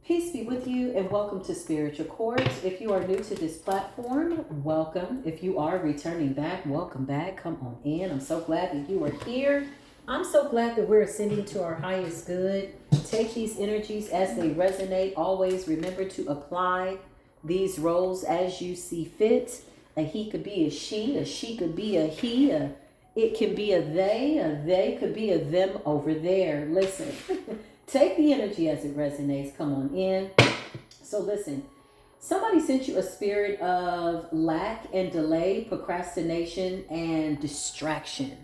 Peace be with you and welcome to Spiritual Chords. If you are new to this platform, welcome. If you are returning back, welcome back. Come on in. I'm so glad that you are here. I'm so glad that we're ascending to our highest good. Take these energies as they resonate. Always remember to apply these roles as you see fit. A he could be a she could be a he, it can be a they could be a them over there. Listen. Take the energy as it resonates. Come on in. So listen, somebody sent you a spirit of lack and delay, procrastination, and distraction.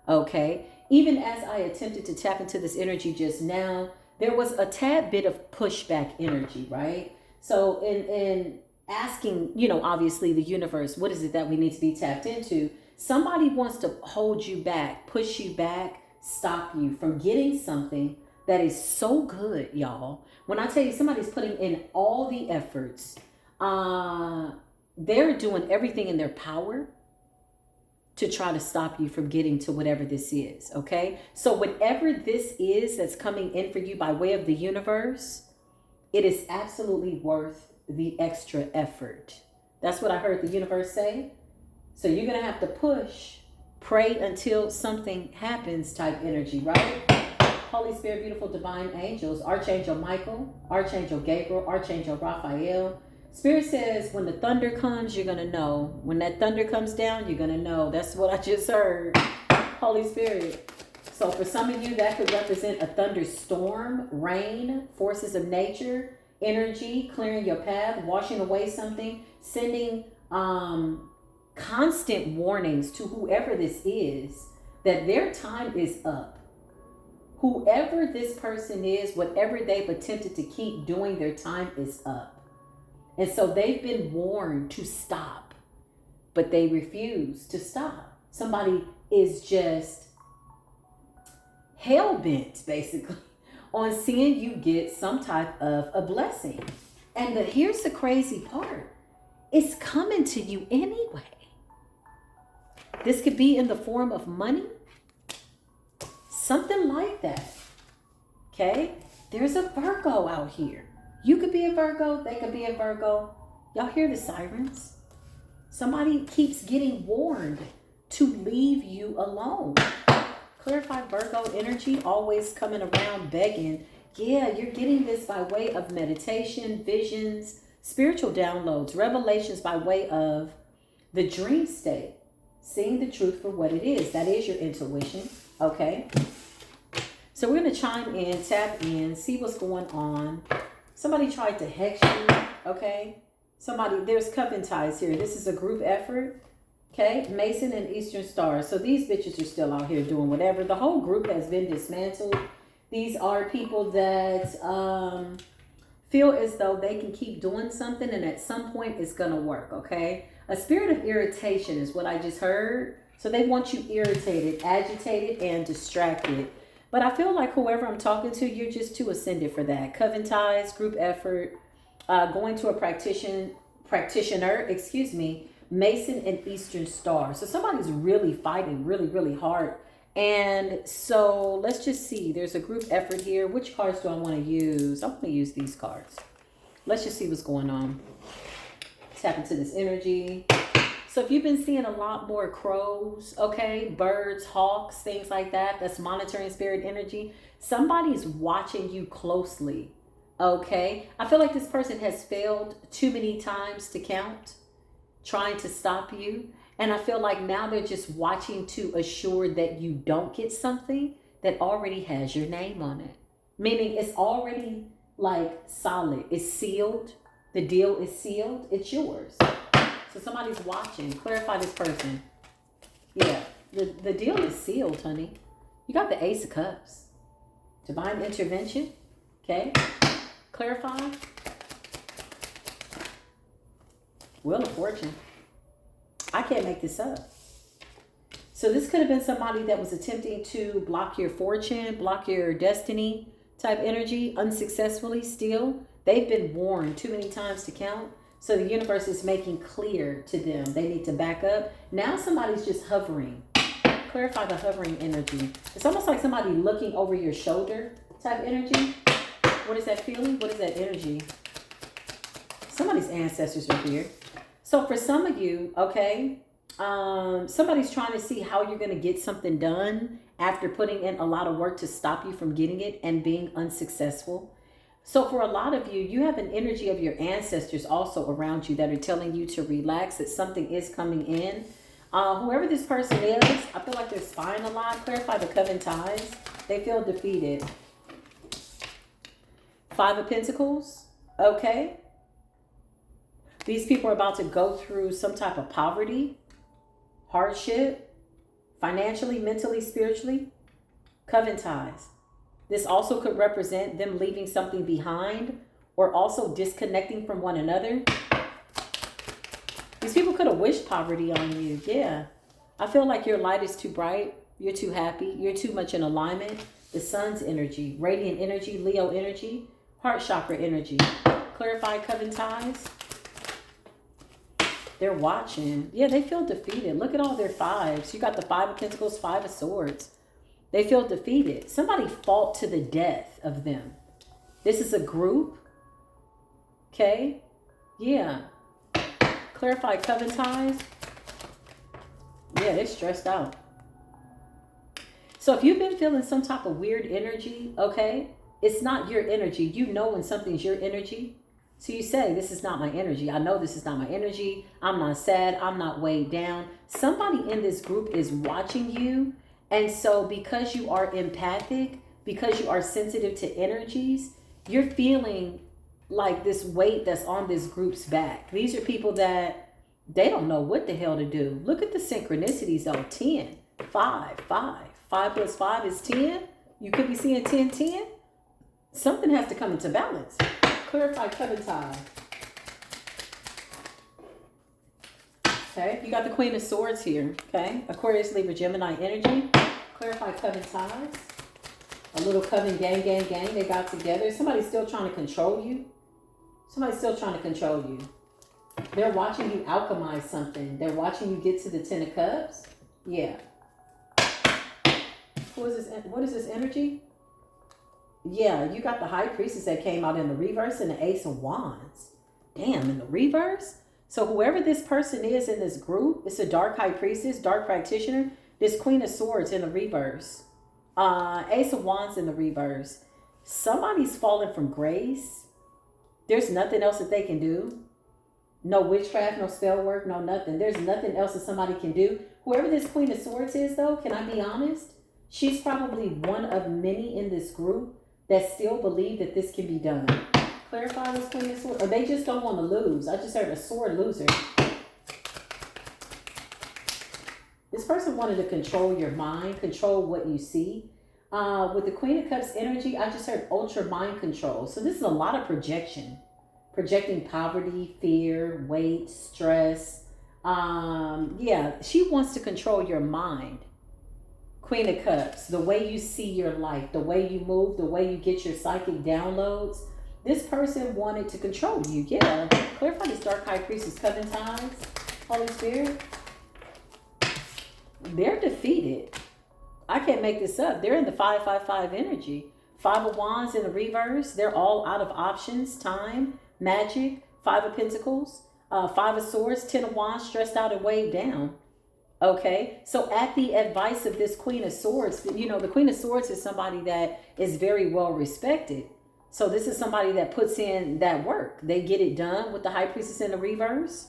Okay. Even as I attempted to tap into this energy just now, there was a tad bit of pushback energy, right? So in asking, obviously the universe, what is it that we need to be tapped into? Somebody wants to hold you back, push you back, stop you from getting something that is so good, y'all. When I tell you somebody's putting in all the efforts, they're doing everything in their power to try to stop you from getting to whatever this is, okay? So whatever this is that's coming in for you by way of the universe, it is absolutely worth the extra effort. That's what I heard the universe say. So you're gonna have to push, pray until something happens type energy, right? Holy Spirit, beautiful divine angels, Archangel Michael, Archangel Gabriel, Archangel Raphael. Spirit says when the thunder comes, you're going to know. When that thunder comes down, you're going to know. That's what I just heard. Holy Spirit. So for some of you, that could represent a thunderstorm, rain, forces of nature, energy, clearing your path, washing away something, sending constant warnings to whoever this is that their time is up. Whoever this person is, whatever they've attempted to keep doing, their time is up. And so they've been warned to stop, but they refuse to stop. Somebody is just hell-bent, basically, on seeing you get some type of a blessing. And here's the crazy part. It's coming to you anyway. This could be in the form of money. Something like that. Okay? There's a Virgo out here. You could be a Virgo. They could be a Virgo. Y'all hear the sirens? Somebody keeps getting warned to leave you alone. Clarify Virgo energy, always coming around begging. Yeah, you're getting this by way of meditation, visions, spiritual downloads, revelations by way of the dream state. Seeing the truth for what it is. That is your intuition. Okay? So we're going to chime in, tap in, see what's going on. Somebody tried to hex you, okay? There's Coven ties here. This is a group effort, okay? Mason and Eastern Star. So these bitches are still out here doing whatever. The whole group has been dismantled. These are people that feel as though they can keep doing something and at some point it's going to work, okay? A spirit of irritation is what I just heard. So they want you irritated, agitated, and distracted. But I feel like whoever I'm talking to, you're just too ascended for that. Coven ties, group effort, going to a practitioner, Mason and Eastern Star. So somebody's really fighting really, really hard. And so let's just see. There's a group effort here. Which cards do I want to use? I'm going to use these cards. Let's just see what's going on. Tap into this energy. So if you've been seeing a lot more crows, okay, birds, hawks, things like that, that's monitoring spirit energy. Somebody's watching you closely, okay? I feel like this person has failed too many times to count, trying to stop you. And I feel like now they're just watching to assure that you don't get something that already has your name on it. Meaning it's already like solid, it's sealed. The deal is sealed, it's yours. So somebody's watching. Clarify this person. Yeah, the deal is sealed, honey. You got the Ace of Cups. Divine intervention. Okay. Clarify. Wheel of Fortune. I can't make this up. So this could have been somebody that was attempting to block your fortune, block your destiny type energy unsuccessfully still. They've been warned too many times to count. So the universe is making clear to them. They need to back up. Now somebody's just hovering. Clarify the hovering energy. It's almost like somebody looking over your shoulder type energy. What is that feeling? What is that energy? Somebody's ancestors are here. So for some of you, okay, somebody's trying to see how you're going to get something done after putting in a lot of work to stop you from getting it and being unsuccessful. So for a lot of you, you have an energy of your ancestors also around you that are telling you to relax, that something is coming in. Whoever this person is, I feel like they're spying a lot. Clarify the Coven ties. They feel defeated. 5 of Pentacles. Okay. These people are about to go through some type of poverty, hardship, financially, mentally, spiritually. Coven ties. This also could represent them leaving something behind or also disconnecting from one another. These people could have wished poverty on you. Yeah. I feel like your light is too bright. You're too happy. You're too much in alignment. The sun's energy, radiant energy, Leo energy, heart chakra energy. Clarify Coven ties. They're watching. Yeah, they feel defeated. Look at all their 5s. You got the 5 of Pentacles, 5 of Swords. They feel defeated. Somebody fought to the death of them. This is a group. Okay. Yeah. Clarify Coven ties. Yeah, they're stressed out. So if you've been feeling some type of weird energy, okay, it's not your energy. You know when something's your energy. So you say, this is not my energy. I know this is not my energy. I'm not sad. I'm not weighed down. Somebody in this group is watching you. And so because you are empathic, because you are sensitive to energies, you're feeling like this weight that's on this group's back. These are people that they don't know what the hell to do. Look at the synchronicities though. 10, 5, 5. 5 plus 5 is 10. You could be seeing 10, 10. Something has to come into balance. Clarify Coven tie. Okay, you got the Queen of Swords here. Okay, Aquarius, Libra, Gemini energy. Clarify Coven ties. A little Coven gang. They got together. Somebody's still trying to control you. Somebody's still trying to control you. They're watching you alchemize something. They're watching you get to the 10 of Cups. Yeah. What is this energy? Yeah, you got the High Priestess that came out in the reverse and the Ace of Wands. Damn, in the reverse? So whoever this person is in this group, it's a dark High Priestess, dark practitioner. This Queen of Swords in the reverse. Ace of Wands in the reverse. Somebody's fallen from grace. There's nothing else that they can do. No witchcraft, no spell work, no nothing. There's nothing else that somebody can do. Whoever this Queen of Swords is though, can I be honest? She's probably one of many in this group that still believe that this can be done. Clarify this Queen of Swords. Or they just don't want to lose. I just heard a sword loser. This person wanted to control your mind, control what you see. With the Queen of Cups energy, I just heard ultra mind control. So this is a lot of projection. Projecting poverty, fear, weight, stress. Yeah, she wants to control your mind. Queen of Cups, the way you see your life, the way you move, the way you get your psychic downloads. This person wanted to control you. Yeah. Clarify this dark High Priestess, Coven ties, Holy Spirit. They're defeated. I can't make this up. They're in the 555 energy. 5 of Wands in the reverse. They're all out of options, time, magic, 5 of Pentacles, 5 of Swords, 10 of Wands, stressed out and weighed down. Okay, so at the advice of this Queen of Swords, you know, the Queen of Swords is somebody that is very well respected. So this is somebody that puts in that work. They get it done with the High Priestess in the reverse,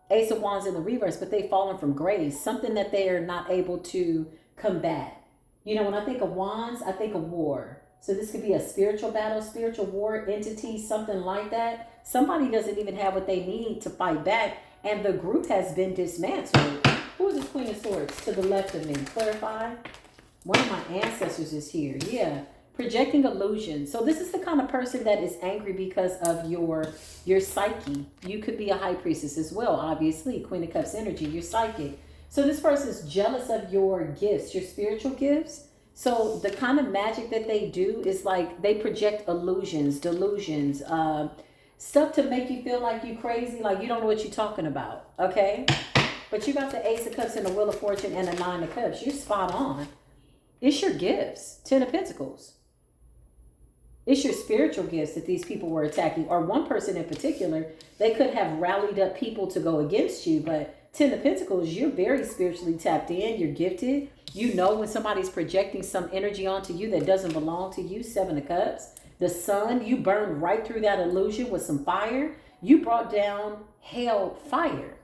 Ace of Wands in the reverse, but they've fallen from grace, something that they are not able to combat. You know, when I think of Wands, I think of war. So this could be a spiritual battle, spiritual war entity, something like that. Somebody doesn't even have what they need to fight back, and the group has been dismantled. Who is this Queen of Swords to the left of me? Clarify. One of my ancestors is here. Yeah. Projecting illusion. So this is the kind of person that is angry because of your psyche. You could be a High Priestess as well, obviously. Queen of Cups energy. You're psychic. So this person is jealous of your gifts, your spiritual gifts. So the kind of magic that they do is like they project illusions, delusions, stuff to make you feel like you crazy, like you don't know what you're talking about. Okay? But you got the Ace of Cups and the Wheel of Fortune and the 9 of Cups. You're spot on. It's your gifts. 10 of Pentacles. It's your spiritual gifts that these people were attacking. Or one person in particular, they could have rallied up people to go against you. But Ten of Pentacles, you're very spiritually tapped in. You're gifted. You know when somebody's projecting some energy onto you that doesn't belong to you. Seven of Cups. The sun, you burned right through that illusion with some fire. You brought down hell fire.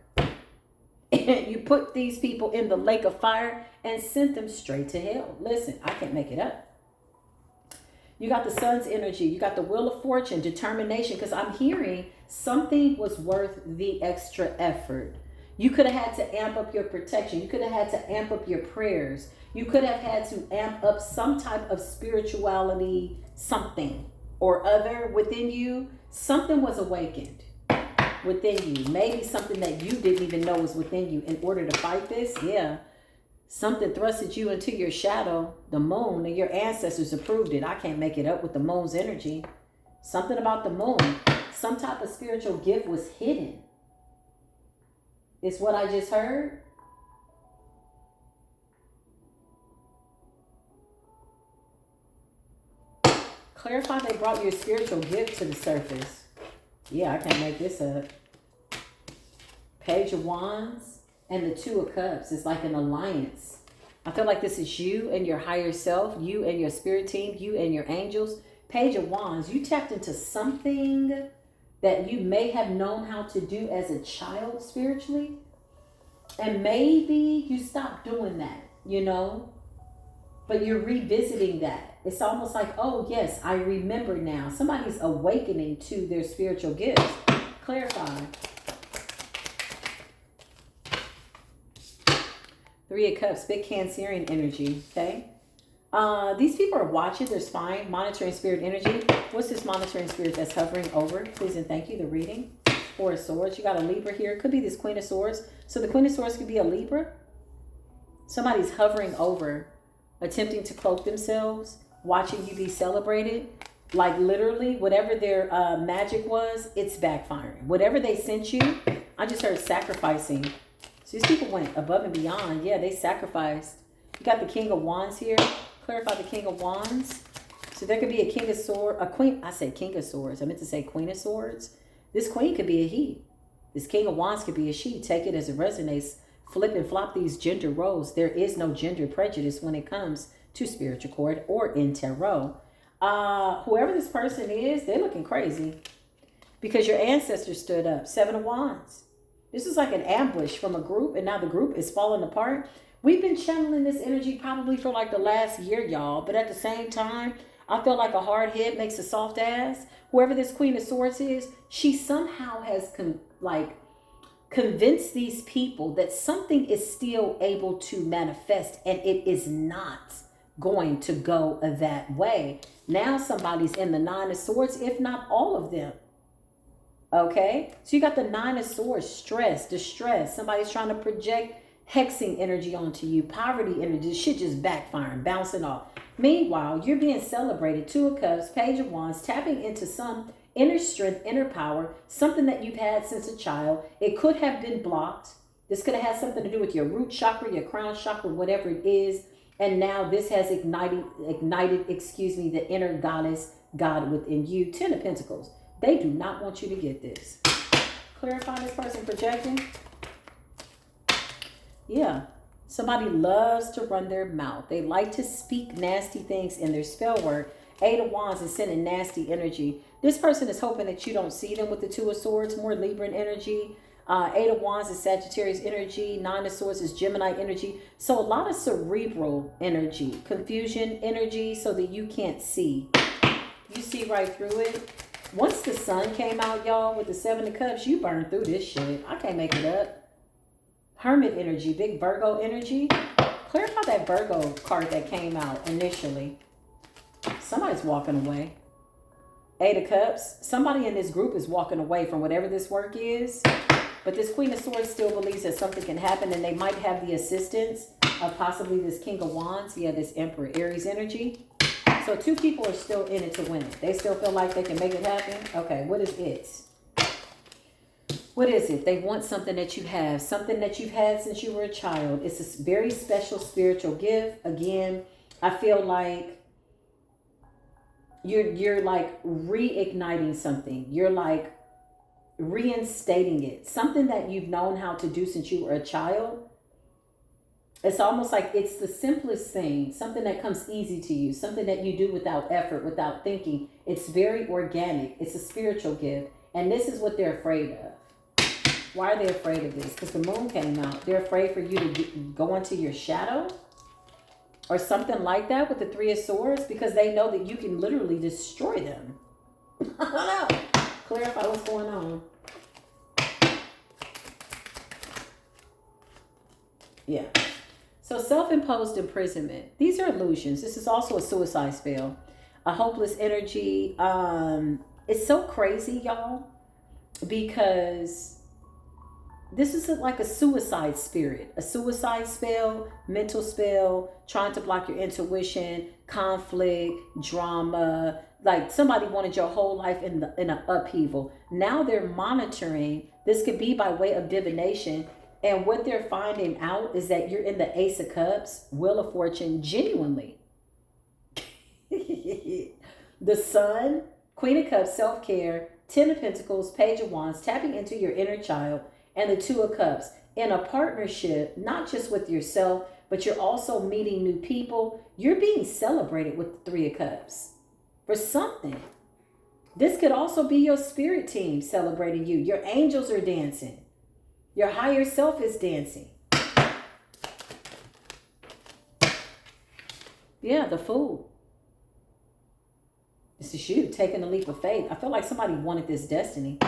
And you put these people in the lake of fire and sent them straight to hell. Listen, I can't make it up. You got the sun's energy. You got the wheel of fortune, determination, because I'm hearing something was worth the extra effort. You could have had to amp up your protection. You could have had to amp up your prayers. You could have had to amp up some type of spirituality, something or other within you. Something was awakened within you. Maybe something that you didn't even know was within you in order to fight this. Yeah. Something thrusted you into your shadow, the moon, and your ancestors approved it. I can't make it up with the moon's energy. Something about the moon. Some type of spiritual gift was hidden. It's what I just heard. Clarify they brought your spiritual gift to the surface. Yeah, I can't make this up. Page of Wands and the Two of Cups. It's like an alliance. I feel like this is you and your higher self, you and your spirit team, you and your angels. Page of Wands, you tapped into something that you may have known how to do as a child spiritually. And maybe you stopped doing that, you know, but you're revisiting that. It's almost like, oh, yes, I remember now. Somebody's awakening to their spiritual gifts. Clarify. Three of Cups, big Cancerian energy, okay? These people are watching, they're spying, monitoring spirit energy. What's this monitoring spirit that's hovering over? Please and thank you, the reading. Four of Swords. You got a Libra here. It could be this Queen of Swords. So the Queen of Swords could be a Libra. Somebody's hovering over, attempting to cloak themselves, watching you be celebrated. Like literally, whatever their magic was, it's backfiring. Whatever they sent you, I just heard sacrificing. So these people went above and beyond. Yeah, they sacrificed. You got the King of Wands here. Clarify the King of Wands. So there could be a King of Swords, a Queen. I said King of Swords. I meant to say Queen of Swords. This queen could be a he. This King of Wands could be a she. Take it as it resonates. Flip and flop these gender roles. There is no gender prejudice when it comes to spiritual court or in tarot. Whoever this person is, they're looking crazy because your ancestors stood up. Seven of Wands. This is like an ambush from a group, and now the group is falling apart. We've been channeling this energy probably for like the last year, y'all. But at the same time, I feel like a hard head makes a soft ass. Whoever this Queen of Swords is, she somehow has convinced these people that something is still able to manifest, and it is not going to go that way. Now somebody's in the Nine of Swords, if not all of them. Okay? So you got the Nine of Swords, stress, distress. Somebody's trying to project hexing energy onto you, poverty energy. This shit just backfiring, bouncing off. Meanwhile, you're being celebrated. Two of Cups, Page of Wands, tapping into some inner strength, inner power, something that you've had since a child. It could have been blocked. This could have had something to do with your root chakra, your crown chakra, whatever it is. And now this has ignited, the inner goddess, God within you. Ten of Pentacles. They do not want you to get this. Clarify this person projecting. Yeah. Somebody loves to run their mouth. They like to speak nasty things in their spell work. Eight of Wands is sending nasty energy. This person is hoping that you don't see them with the Two of Swords, more Libran energy. Eight of Wands is Sagittarius energy. Nine of Swords is Gemini energy. So a lot of cerebral energy, confusion energy, so that you can't see. You see right through it. Once the sun came out, y'all, with the Seven of Cups, you burned through this shit. I can't make it up. Hermit energy, big Virgo energy. Clarify that Virgo card that came out initially. Somebody's walking away. Eight of Cups. Somebody in this group is walking away from whatever this work is. But this Queen of Swords still believes that something can happen, and they might have the assistance of possibly this King of Wands. Yeah, this Emperor Aries energy. So two people are still in it to win it. They still feel like they can make it happen. Okay, what is it? What is it? They want something that you have. Something that you've had since you were a child. It's a very special spiritual gift. Again, I feel like you're like reigniting something. You're like reinstating it. Something that you've known how to do since you were a child. It's almost like it's the simplest thing, something that comes easy to you, something that you do without effort, without thinking. It's very organic. It's a spiritual gift. And this is what they're afraid of. Why are they afraid of this? Because the moon came out. They're afraid for you to go into your shadow or something like that with the Three of Swords, because they know that you can literally destroy them. I don't know. Clarify what's going on. Yeah. So self-imposed imprisonment. These are illusions. This is also a suicide spell. A hopeless energy. It's so crazy, y'all, because this is like a suicide spirit. A suicide spell, mental spell, trying to block your intuition, conflict, drama. Like somebody wanted your whole life in an upheaval. Now they're monitoring. This could be by way of divination. And what they're finding out is that you're in the Ace of Cups, Wheel of Fortune, genuinely. The Sun, Queen of Cups, self-care, Ten of Pentacles, Page of Wands, tapping into your inner child, and the Two of Cups. In a partnership, not just with yourself, but you're also meeting new people. You're being celebrated with the Three of Cups for something. This could also be your spirit team celebrating you. Your angels are dancing. Your higher self is dancing. Yeah, the Fool. This is you taking a leap of faith. I feel like somebody wanted this destiny.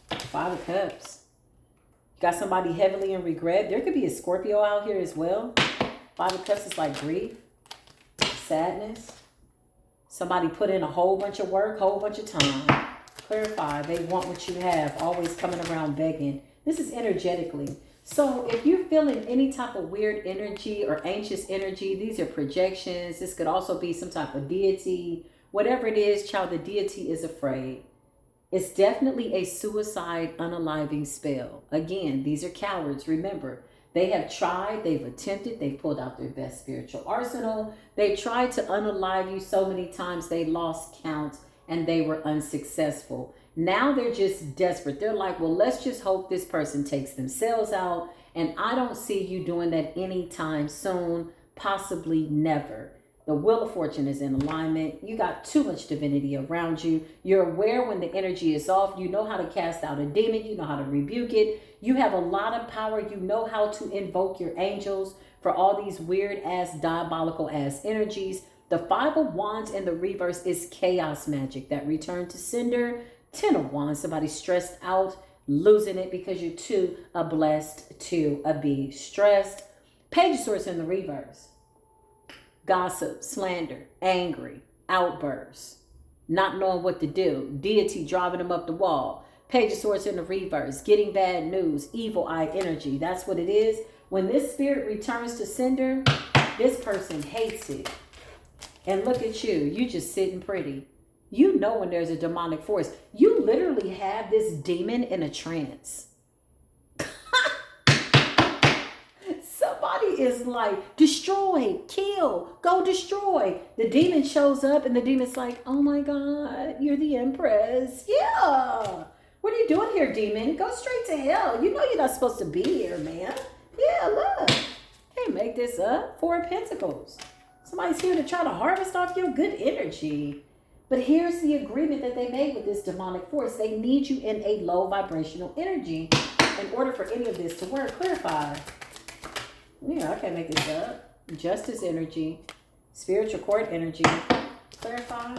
Five of Cups. You got somebody heavily in regret. There could be a Scorpio out here as well. Five of Cups is like grief, sadness. Somebody put in a whole bunch of work, whole bunch of time. Clarify, they want what you have, always coming around begging. This is energetically. So if you're feeling any type of weird energy or anxious energy, these are projections. This could also be some type of deity. Whatever it is, child, the deity is afraid. It's definitely a suicide unaliving spell. Again, these are cowards. Remember, they have tried, they've attempted, they've pulled out their best spiritual arsenal. They've tried to unalive you so many times they lost count. And they were unsuccessful. Now they're just desperate. They're like, well, let's just hope this person takes themselves out. And I don't see you doing that anytime soon, possibly never. The Wheel of Fortune is in alignment. You got too much divinity around you. You're aware when the energy is off. You know how to cast out a demon. You know how to rebuke it. You have a lot of power. You know how to invoke your angels for all these weird ass, diabolical ass energies. The Five of Wands in the reverse is chaos magic that return to sender. Ten of Wands, somebody stressed out, losing it because you're too blessed to be stressed. Page of Swords in the reverse. Gossip, slander, angry, outbursts, not knowing what to do. Deity driving them up the wall. Page of Swords in the reverse. Getting bad news, evil eye energy. That's what it is. When this spirit returns to sender, this person hates it. And look at you. You just sitting pretty. You know when there's a demonic force. You literally have this demon in a trance. Somebody is like, destroy, kill, go destroy. The demon shows up and the demon's like, oh my God, you're the Empress. Yeah. What are you doing here, demon? Go straight to hell. You know you're not supposed to be here, man. Yeah, look. Can't make this up. Four of Pentacles. Somebody's here to try to harvest off your good energy. But here's the agreement that they made with this demonic force. They need you in a low vibrational energy in order for any of this to work. Clarify. Yeah, I can't make this up. Justice energy. Spiritual court energy. Clarify.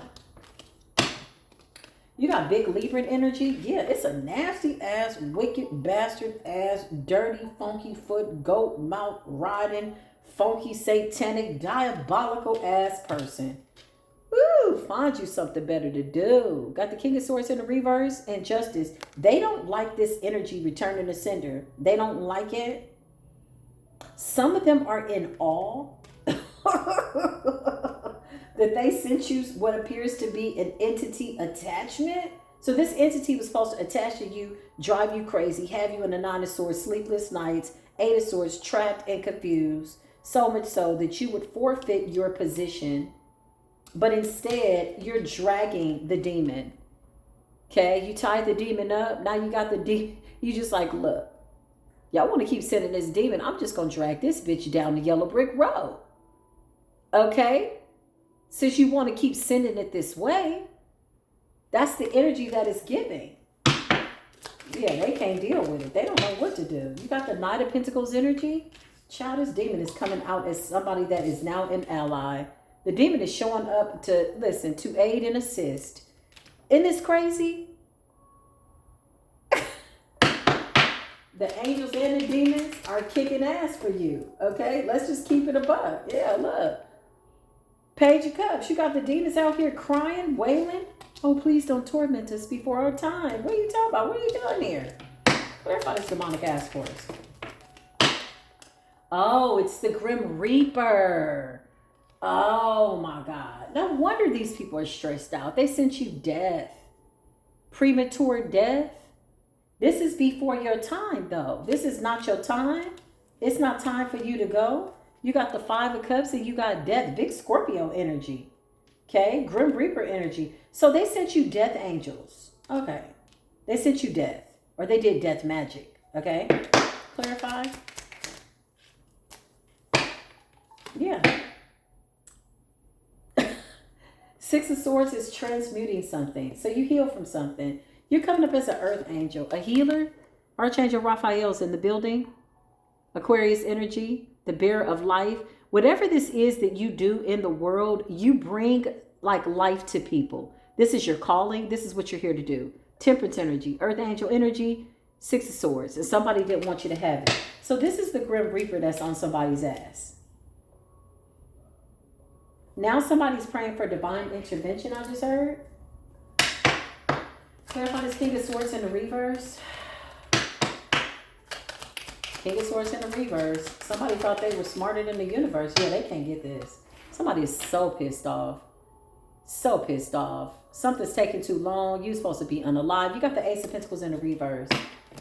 You got big Libra energy. Yeah, it's a nasty ass, wicked bastard ass, dirty, funky foot, goat mouth riding, funky, satanic, diabolical ass person. Woo, find you something better to do. Got the King of Swords in the reverse and Justice. They don't like this energy returning to sender. They don't like it. Some of them are in awe that they sent you what appears to be an entity attachment. So this entity was supposed to attach to you, drive you crazy, have you in the Nine of Swords, sleepless nights, Eight of Swords, trapped and confused. So much so that you would forfeit your position, but instead you're dragging the demon. Okay, you tied the demon up. Now you got the demon. You just like, look, y'all want to keep sending this demon. I'm just going to drag this bitch down the yellow brick road. Okay? Since you want to keep sending it this way, that's the energy that is giving. Yeah, they can't deal with it. They don't know what to do. You got the Knight of Pentacles energy. Child, this demon is coming out as somebody that is now an ally. The demon is showing up to, listen, to aid and assist. Isn't this crazy? The angels and the demons are kicking ass for you. Okay, let's just keep it a buck. Yeah, look. Page of Cups. You got the demons out here crying, wailing. Oh, please don't torment us before our time. What are you talking about? What are you doing here? Clarify this demonic ass for us. Oh, it's the Grim Reaper. Oh my God. No wonder these people are stressed out. They sent you death. Premature death. This is before your time, though. This is not your time. It's not time for you to go. You got the Five of Cups and you got death. Big Scorpio energy. Okay. Grim Reaper energy. So they sent you death angels. Okay. They sent you death. Or they did death magic. Okay. Clarify. Yeah. Six of Swords is transmuting something. So you heal from something. You're coming up as an earth angel. A healer. Archangel Raphael's in the building. Aquarius energy. The bearer of life. Whatever this is that you do in the world, you bring like life to people. This is your calling. This is what you're here to do. Temperance energy. Earth angel energy. Six of Swords. And somebody didn't want you to have it. So this is the Grim Reaper that's on somebody's ass. Now somebody's praying for divine intervention, I just heard. Clarify this King of Swords in the reverse. King of Swords in the reverse. Somebody thought they were smarter than the universe. Yeah, they can't get this. Somebody is so pissed off. So pissed off. Something's taking too long. You're supposed to be unalive. You got the Ace of Pentacles in the reverse.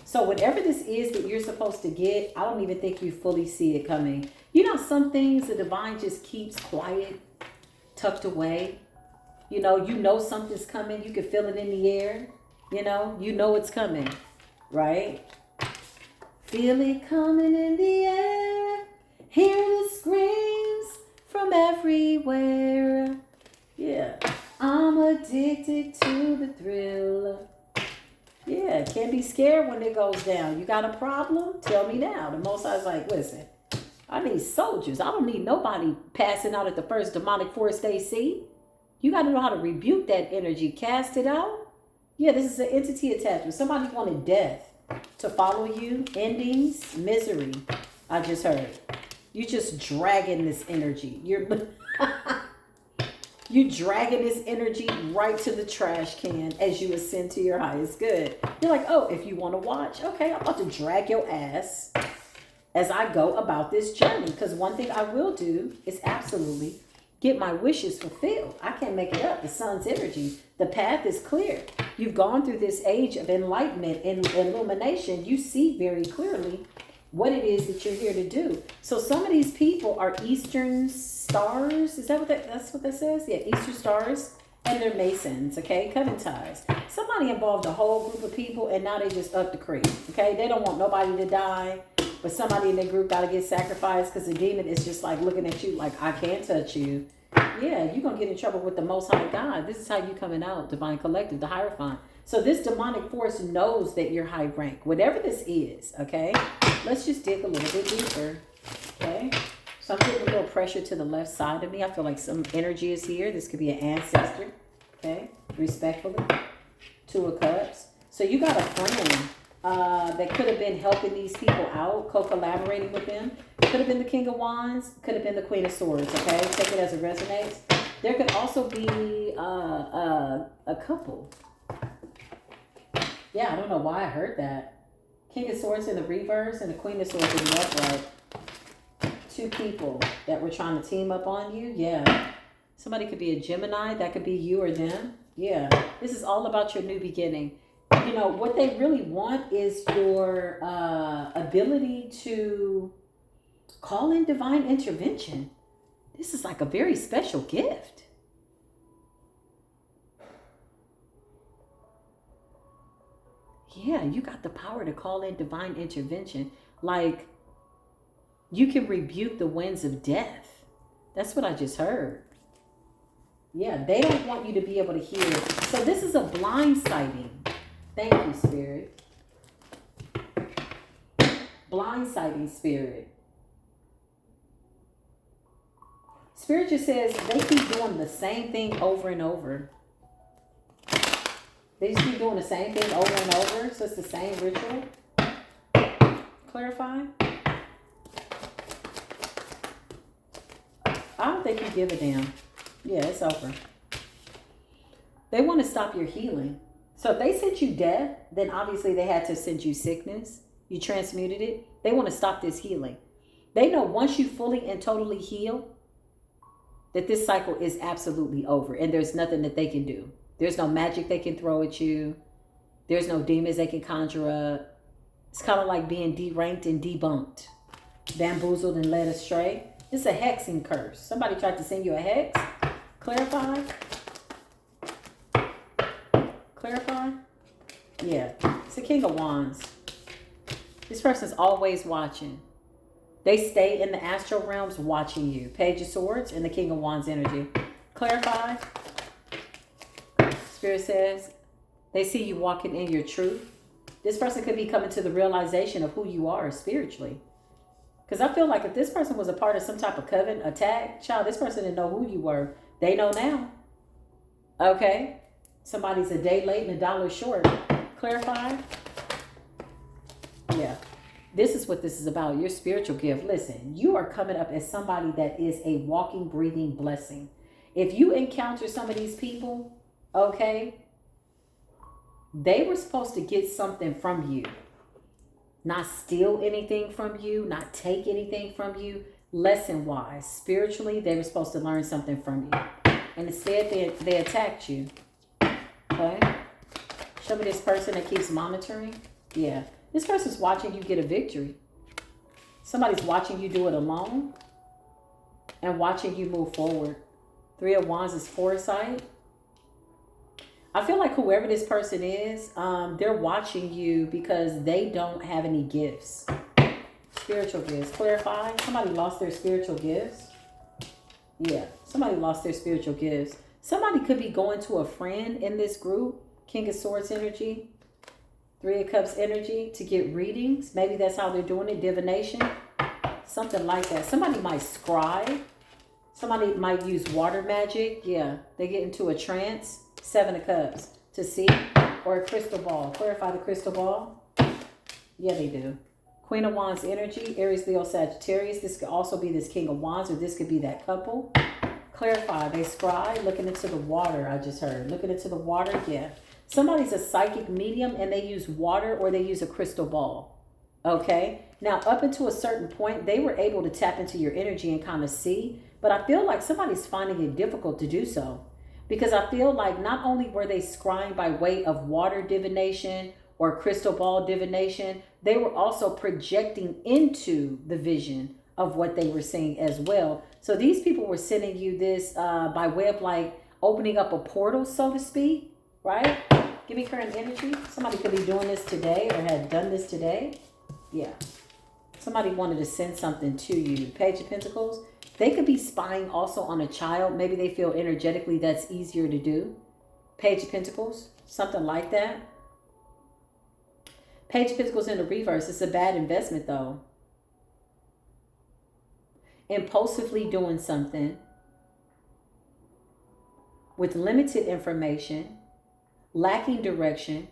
So whatever this is that you're supposed to get, I don't even think you fully see it coming. You know, some things the divine just keeps quiet, tucked away. You know something's coming. You can feel it in the air. You know it's coming, right? Feel it coming in the air. Hear the screams from everywhere. Yeah. I'm addicted to the thrill. Yeah, can't be scared when it goes down. You got a problem? Tell me now. The Most High's like, listen, I need soldiers. I don't need nobody passing out at the first demonic force they see. You got to know how to rebuke that energy. Cast it out. Yeah, this is an entity attachment. Somebody wanted death to follow you. Endings, misery. I just heard. You just dragging this energy. You're dragging this energy right to the trash can as you ascend to your highest good. You're like, oh, if you want to watch, okay, I'm about to drag your ass as I go about this journey. Because one thing I will do is absolutely get my wishes fulfilled. I can't make it up. The sun's energy. The path is clear. You've gone through this age of enlightenment and illumination. You see very clearly what it is that you're here to do. So some of these people are Eastern stars. Is that that's what that says? Yeah, Eastern stars. And they're Masons, okay? Coven ties. Somebody involved a whole group of people and now they just up the creek, okay? They don't want nobody to die. But somebody in their group got to get sacrificed because the demon is just like looking at you like, I can't touch you. Yeah, you're going to get in trouble with the Most High God. This is how you coming out, Divine Collective, the Hierophant. So this demonic force knows that you're high rank, whatever this is, okay? Let's just dig a little bit deeper, okay? So I'm getting a little pressure to the left side of me. I feel like some energy is here. This could be an ancestor, okay? Respectfully. Two of Cups. So you got a friend that could have been helping these people out, co-collaborating with them. Could have been the King of Wands, could have been the Queen of Swords, okay? Take it as it resonates. There could also be a couple. Yeah, I don't know why I heard that. King of Swords in the reverse and the Queen of Swords in the upright. Two people that were trying to team up on you. Yeah. Somebody could be a Gemini. That could be you or them. Yeah. This is all about your new beginning. You know, what they really want is your ability to Call in divine intervention. This is like a very special gift. Yeah, you got the power to call in divine intervention. Like, you can rebuke the winds of death. That's what I just heard. Yeah, they don't want you to be able to hear. So this is a blindsiding. Thank you, Spirit. Blindsiding, Spirit. Spirit just says they keep doing the same thing over and over. They just keep doing the same thing over and over. So it's the same ritual. Clarify. I don't think you give a damn. Yeah, it's over. They want to stop your healing. So if they sent you death, then obviously they had to send you sickness. You transmuted it. They want to stop this healing. They know once you fully and totally heal, that this cycle is absolutely over. And there's nothing that they can do. There's no magic they can throw at you. There's no demons they can conjure up. It's kind of like being deranked and debunked. Bamboozled and led astray. It's a hexing curse. Somebody tried to send you a hex. Clarify. Clarify. Yeah. It's the King of Wands. This person's always watching. They stay in the astral realms watching you. Page of Swords and the King of Wands energy. Clarify. Spirit says they see you walking in your truth. This person could be coming to the realization of who you are spiritually. Because I feel like if this person was a part of some type of coven attack, child, this person didn't know who you were. They know now. Okay. Somebody's a day late and $1 short. Clarify. Yeah. This is what this is about. Your spiritual gift. Listen, you are coming up as somebody that is a walking, breathing blessing. If you encounter some of these people, okay, they were supposed to get something from you. Not steal anything from you, not take anything from you. Lesson-wise, spiritually, they were supposed to learn something from you. And instead, they attacked you. Okay? Show me this person that keeps monitoring. Yeah. This person's watching you get a victory. Somebody's watching you do it alone and watching you move forward. 3 of Wands is foresight. I feel like whoever this person is, they're watching you because they don't have any gifts. Spiritual gifts. Clarify. Somebody lost their spiritual gifts. Yeah. Somebody lost their spiritual gifts. Somebody could be going to a friend in this group. King of Swords energy. 3 of Cups energy to get readings. Maybe that's how they're doing it. Divination. Something like that. Somebody might scry. Somebody might use water magic. Yeah. They get into a trance. 7 of Cups to see. Or a crystal ball. Clarify the crystal ball. Yeah, they do. Queen of Wands energy. Aries, Leo, Sagittarius. This could also be this King of Wands, or this could be that couple. Clarify. They scry. Looking into the water, I just heard. Looking into the water. Yeah. Somebody's a psychic medium and they use water or they use a crystal ball. Okay. Now, up until a certain point, they were able to tap into your energy and kind of see. But I feel like somebody's finding it difficult to do so. Because I feel like not only were they scrying by way of water divination or crystal ball divination, they were also projecting into the vision of what they were seeing as well. So these people were sending you this by way of like opening up a portal, so to speak, right? Give me current energy. Somebody could be doing this today or had done this today. Yeah. Somebody wanted to send something to you. Page of Pentacles. They could be spying also on a child. Maybe they feel energetically that's easier to do. Page of Pentacles. Something like that. Page of Pentacles in the reverse. It's a bad investment though. Impulsively doing something with limited information, lacking direction,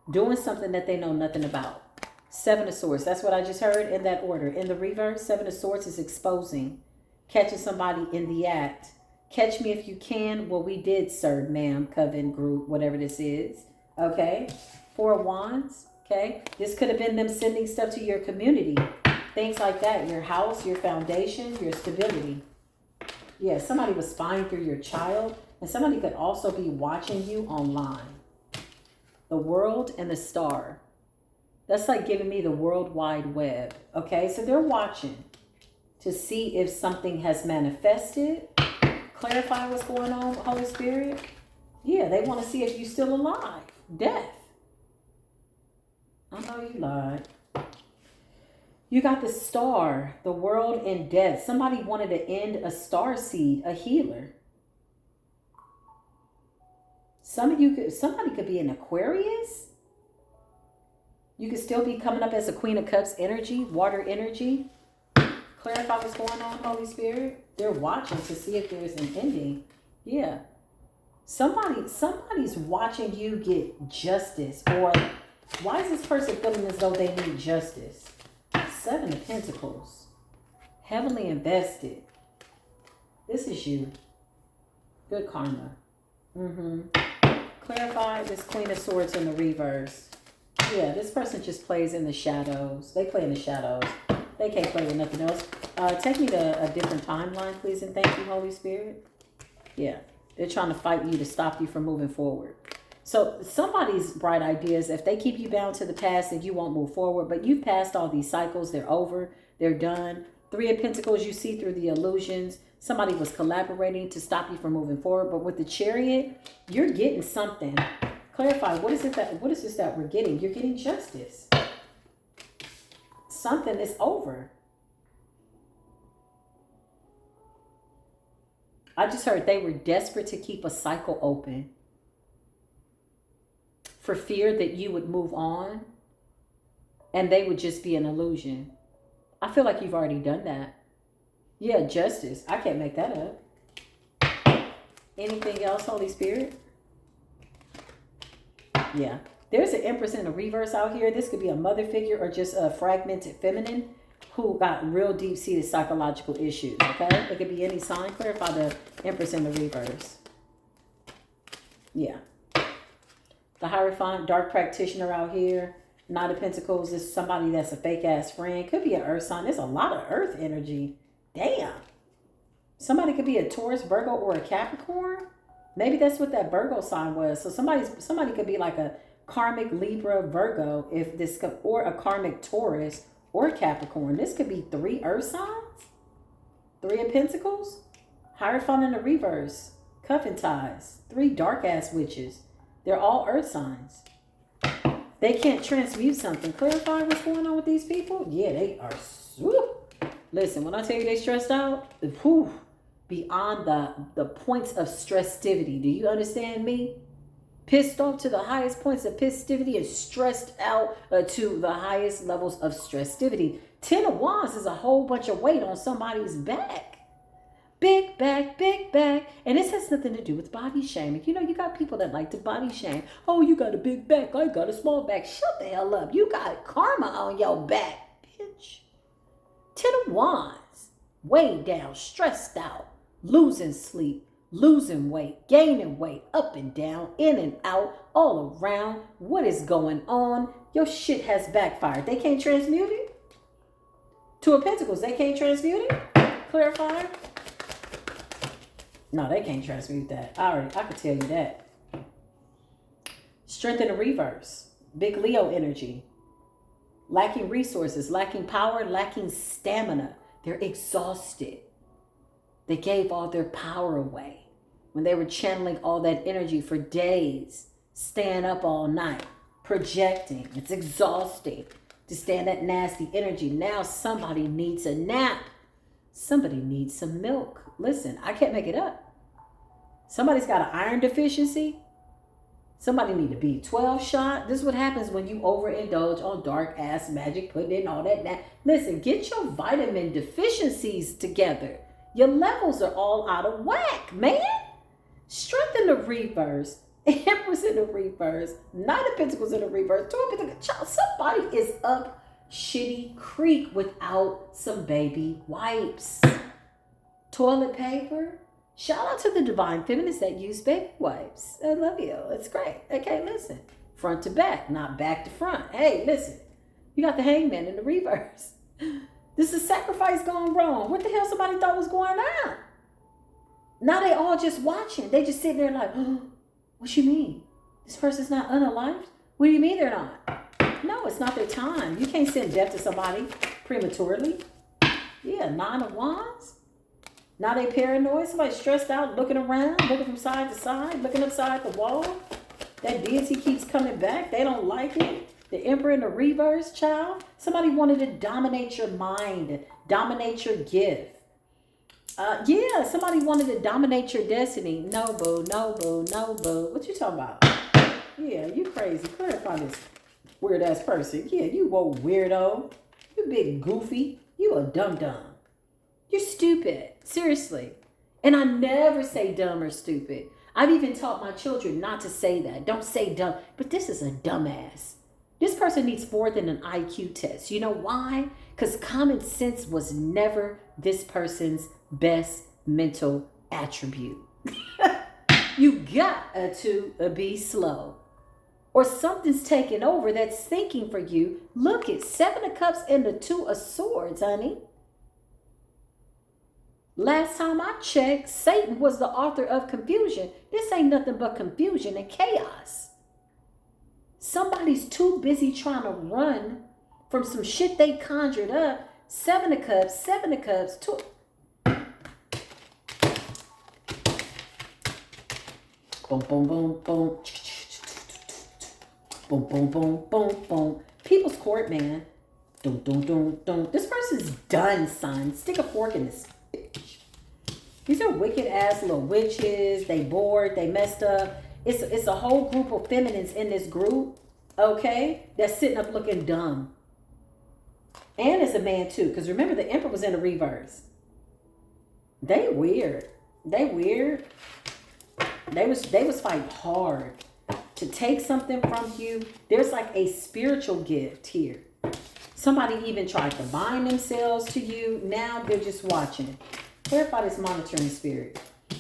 doing something that they know nothing about. 7 of Swords. That's what I just heard in that order. In the reverse, 7 of Swords is exposing. Catching somebody in the act. Catch me if you can. Well, we did, sir, ma'am, Coven, group, whatever this is. Okay. 4 of Wands. Okay. This could have been them sending stuff to your community. Things like that. Your house, your foundation, your stability. Yeah, somebody was spying through your child. And somebody could also be watching you online. The world and the star. That's like giving me the World Wide Web. Okay, so they're watching. to see if something has manifested. Clarify what's going on, Holy Spirit. Yeah, they want to see if you're still alive. Death. I know you lied. You got the star, the world and death. Somebody wanted to end a star seed, a healer. Somebody could be an Aquarius. You could still be coming up as a Queen of Cups energy, water energy. Clarify what's going on, Holy Spirit. They're watching to see if there's an ending. Yeah. Somebody's watching you get justice. Or why is this person feeling as though they need justice? 7 of Pentacles. Heavily invested. This is you. Good karma. Clarify this Queen of Swords in the reverse. Yeah, this person just plays in the shadows. They play in the shadows. They can't play with nothing else. Take me to a different timeline, please, and thank you, Holy Spirit. Yeah, they're trying to fight you to stop you from moving forward. So somebody's bright ideas, if they keep you bound to the past, then you won't move forward. But you've passed all these cycles. They're over. They're done. 3 of Pentacles, you see through the illusions. Somebody was collaborating to stop you from moving forward. But with the Chariot, you're getting something. Clarify, what is this that we're getting? You're getting justice. Something is over. I just heard they were desperate to keep a cycle open for fear that you would move on and they would just be an illusion. I feel like you've already done that. Yeah, justice. I can't make that up. Anything else, Holy Spirit? Yeah. There's an Empress in the reverse out here. This could be a mother figure or just a fragmented feminine who got real deep-seated psychological issues, okay? It could be any sign. Clarify the Empress in the reverse. Yeah. The Hierophant, dark practitioner out here. Knight of Pentacles is somebody that's a fake-ass friend. Could be an earth sign. There's a lot of earth energy. Damn. Somebody could be a Taurus, Virgo, or a Capricorn. Maybe that's what that Virgo sign was. So somebody could be like a karmic Libra, Virgo, if this could, or a karmic Taurus or Capricorn. This could be 3 earth signs. 3 of Pentacles. Hierophant in the reverse. Coven ties. 3 dark-ass witches. They're all earth signs. They can't transmute something. Clarify what's going on with these people? Yeah, they are. Whoop. Listen, when I tell you they stressed out, whew, beyond the points of stressivity. Do you understand me? Pissed off to the highest points of pissivity and stressed out to the highest levels of stressivity. 10 of Wands is a whole bunch of weight on somebody's back. Big back, big back. And this has nothing to do with body shaming. You know, you got people that like to body shame. Oh, you got a big back. I got a small back. Shut the hell up. You got karma on your back, bitch. 10 of Wands. Way down, stressed out, losing sleep, losing weight, gaining weight, up and down, in and out, all around. What is going on? Your shit has backfired. They can't transmute it. 2 of Pentacles. They can't transmute it. Clarify. No, they can't transmute that. I could tell you that. Strength in the reverse. Big Leo energy. Lacking resources, lacking power, lacking stamina. They're exhausted. They gave all their power away when they were channeling all that energy for days, staying up all night, projecting. It's exhausting to stand that nasty energy. Now somebody needs a nap. Somebody needs some milk. Listen, I can't make it up. Somebody's got an iron deficiency. Somebody need a B12 shot. This is what happens when you overindulge on dark ass magic, putting in all that. Listen, get your vitamin deficiencies together. Your levels are all out of whack, man. Strength in the reverse. Empress in the reverse. Knight of Pentacles in the reverse. 2 of Pentacles. Somebody is up shitty creek without some baby wipes. Toilet paper. Shout out to the divine feminists that use baby wipes. I love you. It's great. Okay, listen. Front to back, not back to front. Hey, listen. You got the hangman in the reverse. This is sacrifice gone wrong. What the hell somebody thought was going on? Now they all just watching. They just sitting there like, oh, what you mean? This person's not unalived? What do you mean they're not? No, it's not their time. You can't send death to somebody prematurely. Yeah, 9 of Wands. Now they paranoid. Somebody stressed out, looking around, looking from side to side, looking upside the wall. That deity keeps coming back. They don't like it. The Emperor in the reverse, child. Somebody wanted to dominate your mind, dominate your gift. Yeah, somebody wanted to dominate your destiny. No, boo, no, boo, no, boo. What you talking about? Yeah, you crazy. Clarify this weird ass person. Yeah, you woke weirdo. You big goofy. You a dum-dum. You're stupid. Seriously. And I never say dumb or stupid. I've even taught my children not to say that. Don't say dumb. But this is a dumbass. This person needs more than an IQ test. You know why? Because common sense was never this person's best mental attribute. You got to be slow. Or something's taking over that's thinking for you. Look at 7 of Cups and the 2 of Swords, honey. Last time I checked, Satan was the author of confusion. This ain't nothing but confusion and chaos. Somebody's too busy trying to run from some shit they conjured up. 7 of Cups, 7 of Cups, 2. Boom, boom, boom, boom. Boom, boom, boom, boom, boom. People's Court, man. Dum, dum, dum, dum. This person's done, son. Stick a fork in this bitch. These are wicked ass little witches. They bored. They messed up. It's a whole group of feminines in this group, okay, that's sitting up looking dumb. And it's a man too, because remember the Emperor was in the reverse. They weird. They weird. They was fighting hard to take something from you. There's like a spiritual gift here. Somebody even tried to bind themselves to you. Now they're just watching. Clarify this monitoring spirit.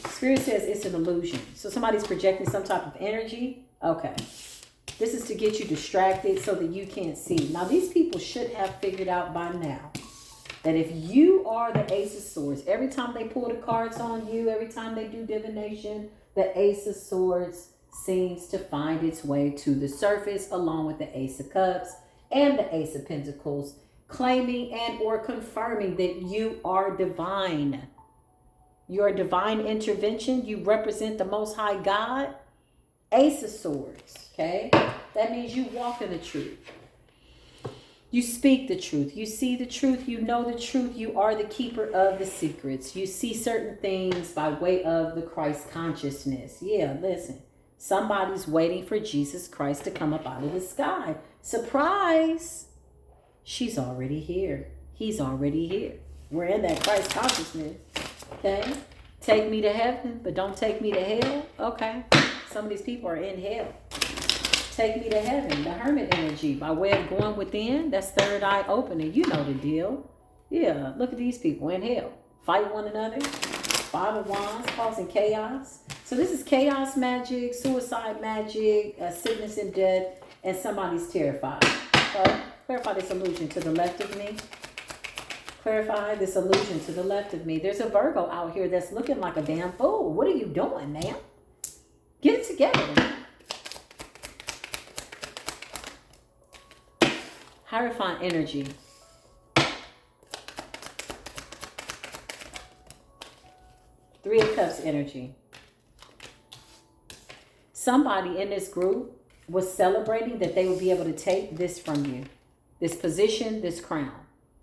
Spirit says it's an illusion. So somebody's projecting some type of energy. Okay. This is to get you distracted so that you can't see. Now, these people should have figured out by now that if you are the Ace of Swords, every time they pull the cards on you, every time they do divination, the Ace of Swords seems to find its way to the surface along with the Ace of Cups and the Ace of Pentacles, claiming and or confirming that you are divine. You're a divine intervention. You represent the Most High God. Ace of Swords, okay? That means you walk in the truth. You speak the truth. You see the truth. You know the truth. You are the keeper of the secrets. You see certain things by way of the Christ consciousness. Yeah, listen. Somebody's waiting for Jesus Christ to come up out of the sky. Surprise! She's already here. He's already here. We're in that Christ consciousness. Okay? Take me to heaven, but don't take me to hell. Okay. Some of these people are in hell. Take me to heaven. The hermit energy by way of going within. That's third eye opening. You know the deal. Yeah. Look at these people in hell. Fight one another. 5 of Wands causing chaos. So this is chaos magic, suicide magic, sickness and death, and somebody's terrified. So clarify this illusion to the left of me. Clarify this illusion to the left of me. There's a Virgo out here that's looking like a damn fool. What are you doing, man? Get it together. Hierophant energy. Three of Cups energy. Somebody in this group was celebrating that they would be able to take this from you. This position, this crown.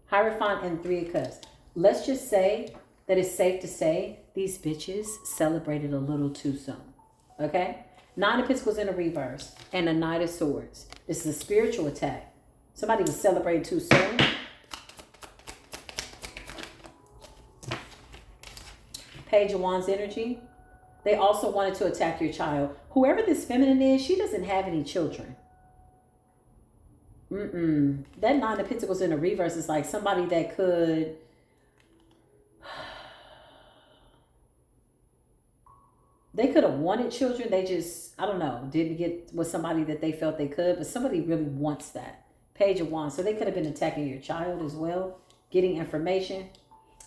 Hierophant and 3 of Cups. Let's just say that it's safe to say these bitches celebrated a little too soon. Okay? 9 of Pentacles in a reverse and a Knight of Swords. This is a spiritual attack. Somebody was celebrating too soon. Page of Wands energy. They also wanted to attack your child. Whoever this feminine is, she doesn't have any children. That 9 of Pentacles in the reverse is like somebody that could... They could have wanted children. They just, I don't know, didn't get with somebody that they felt they could. But somebody really wants that. Page of Wands. So they could have been attacking your child as well. Getting information.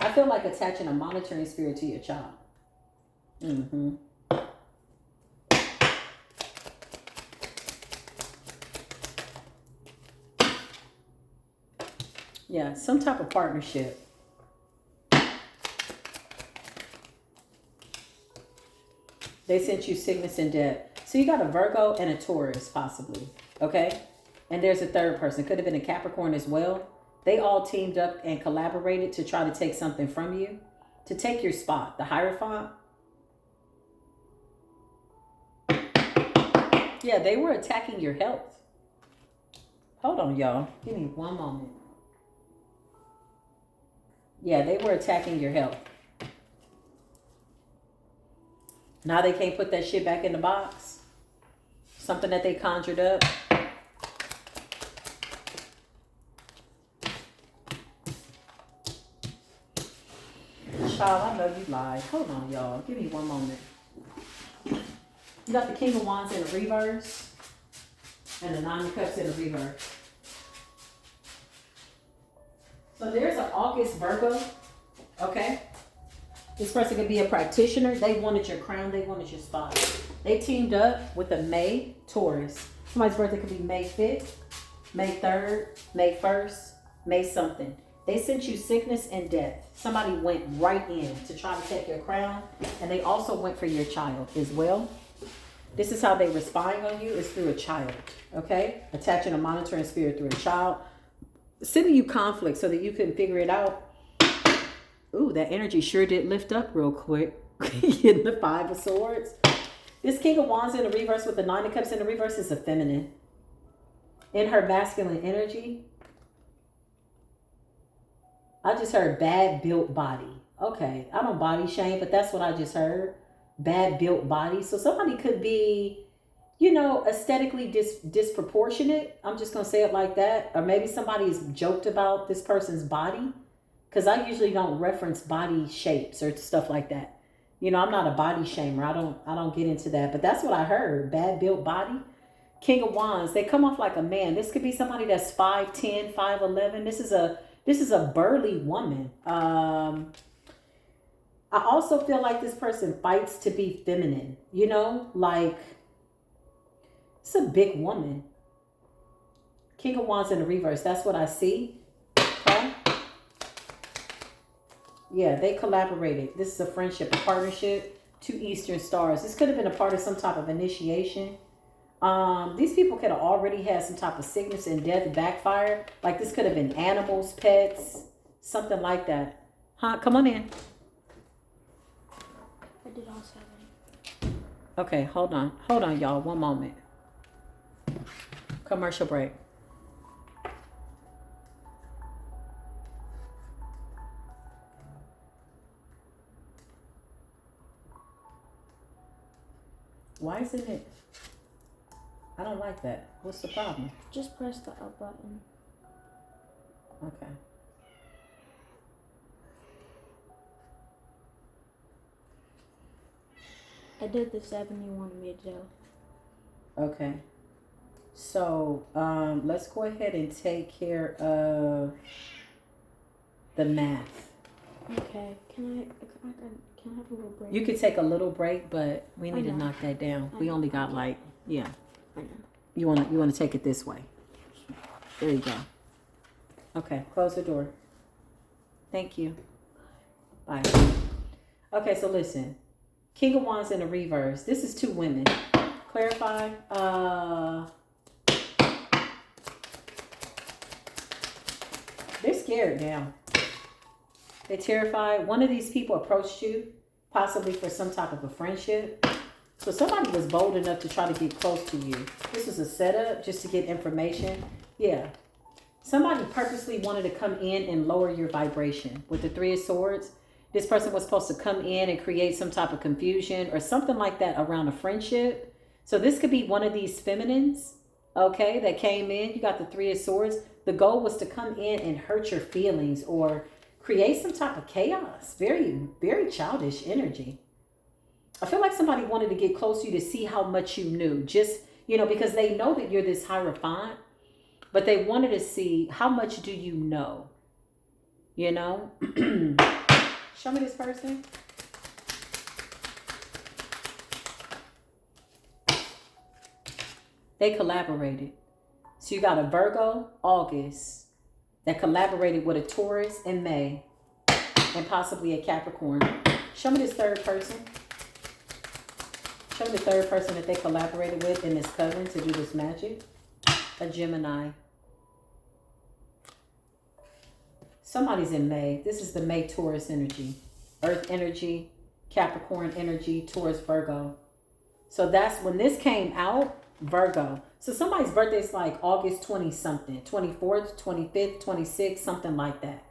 I feel like attaching a monitoring spirit to your child. Yeah, some type of partnership. They sent you sickness and death. So you got a Virgo and a Taurus, possibly. Okay? And there's a third person. Could have been a Capricorn as well. They all teamed up and collaborated to try to take something from you. To take your spot. The Hierophant. Yeah, they were attacking your health. Hold on, y'all. Give me one moment. Yeah, they were attacking your health. Now they can't put that shit back in the box. Something that they conjured up. Child, I know you lied. Hold on, y'all. Give me one moment. You got the King of Wands in the reverse. And the Nine of Cups in the reverse. So there's an August Virgo. Okay? This person could be a practitioner. They wanted your crown. They wanted your spot. They teamed up with a May Taurus. Somebody's birthday could be May 5th, May 3rd, May 1st, May something. They sent you sickness and death. Somebody went right in to try to take your crown. And they also went for your child as well. This is how they were spying on you, is through a child. Okay? Attaching a monitoring spirit through a child. Sending you conflict so that you can figure it out. Ooh, that energy sure did lift up real quick. Getting the Five of Swords. This King of Wands in the reverse with the Nine of Cups in the reverse is a feminine. In her masculine energy, I just heard bad built body. Okay, I don't body shame, but that's what I just heard. Bad built body. So somebody could be, you know, aesthetically disproportionate. I'm just going to say it like that. Or maybe somebody's joked about this person's body. Because I usually don't reference body shapes or stuff like that. You know, I'm not a body shamer. I don't get into that. But that's what I heard. Bad built body. King of Wands. They come off like a man. This could be somebody that's 5'10", 5'11". This is a burly woman. I also feel like this person fights to be feminine. You know, like it's a big woman. King of Wands in the reverse. That's what I see. Okay. Yeah, they collaborated. This is a friendship, a partnership. Two Eastern stars. This could have been a part of some type of initiation. These people could have already had some type of sickness and death backfire. Like this could have been animals, pets, something like that. Huh? Come on in. I did also have any. Okay, hold on. Hold on, y'all. One moment. Commercial break. Why isn't it? I don't like that. What's the problem? Just press the up button. Okay. I did the 7 you wanted me to do. Okay. So, let's go ahead and take care of the math. Okay. Can I have a little break? You could take a little break, but we need to know. knock that down. We only got like, yeah. I know. You wanna take it this way. There you go. Okay, close the door. Thank you. Bye. Okay, so listen. King of Wands in the reverse. This is two women. Clarify. They're scared now. They're terrified. One of these people approached you, possibly for some type of a friendship. So somebody was bold enough to try to get close to you. This was a setup just to get information. Yeah. Somebody purposely wanted to come in and lower your vibration. With the Three of Swords, this person was supposed to come in and create some type of confusion or something like that around a friendship. So this could be one of these feminines, okay, that came in. You got the Three of Swords. The goal was to come in and hurt your feelings or create some type of chaos. Very, very childish energy. I feel like somebody wanted to get close to you to see how much you knew. Just, you know, because they know that you're this Hierophant, but they wanted to see how much do you know, you know? Show me this person. They collaborated. So you got a Virgo, August, that collaborated with a Taurus in May, and possibly a Capricorn. Show me this third person. Show me the third person that they collaborated with in this coven to do this magic. A Gemini. Somebody's in May. This is the May Taurus energy. Earth energy, Capricorn energy, Taurus, Virgo. So that's when this came out, Virgo. So somebody's birthday is like August 20 something, 24th, 25th, 26th, something like that.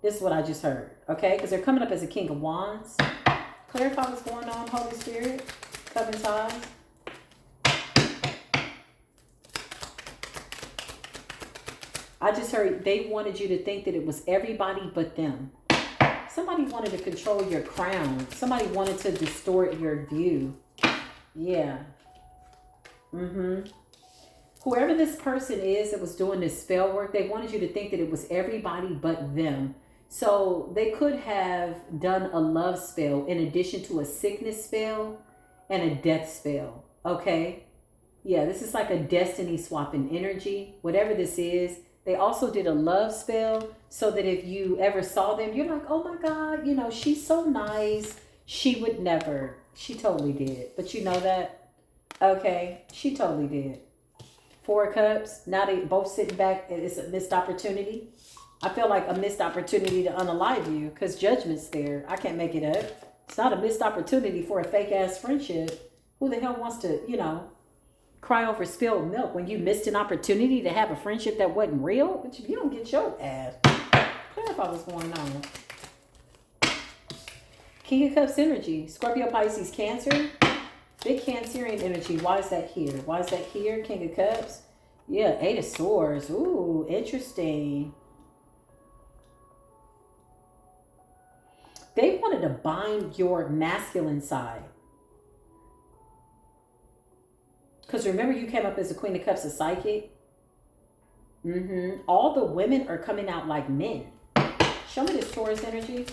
This is what I just heard, okay? Because they're coming up as a King of Wands. Clarify what's going on, Holy Spirit. Coven ties. I just heard they wanted you to think that it was everybody but them. Somebody wanted to control your crown. Somebody wanted to distort your view. Yeah. Whoever this person is that was doing this spell work, they wanted you to think that it was everybody but them. So they could have done a love spell in addition to a sickness spell and a death spell. Okay? Yeah, this is like a destiny swapping energy. Whatever this is. They also did a love spell so that if you ever saw them, you're like, oh my God, you know, she's so nice. She would never. She totally did. But you know that? Okay, she totally did. Four of Cups. Now they both sitting back. It's a missed opportunity. I feel like a missed opportunity to unalive you because judgment's there. I can't make it up. It's not a missed opportunity for a fake ass friendship. Who the hell wants to, you know, cry over spilled milk when you missed an opportunity to have a friendship that wasn't real? But you don't get your ass. Clarify what's going on. King of Cups energy. Scorpio, Pisces, Cancer. Big Cancerian energy. Why is that here? Why is that here? King of Cups. Yeah, Eight of Swords. Ooh, interesting. They wanted to bind your masculine side. Because remember, you came up as the Queen of Cups, a psychic. All the women are coming out like men. Show me this Taurus energy.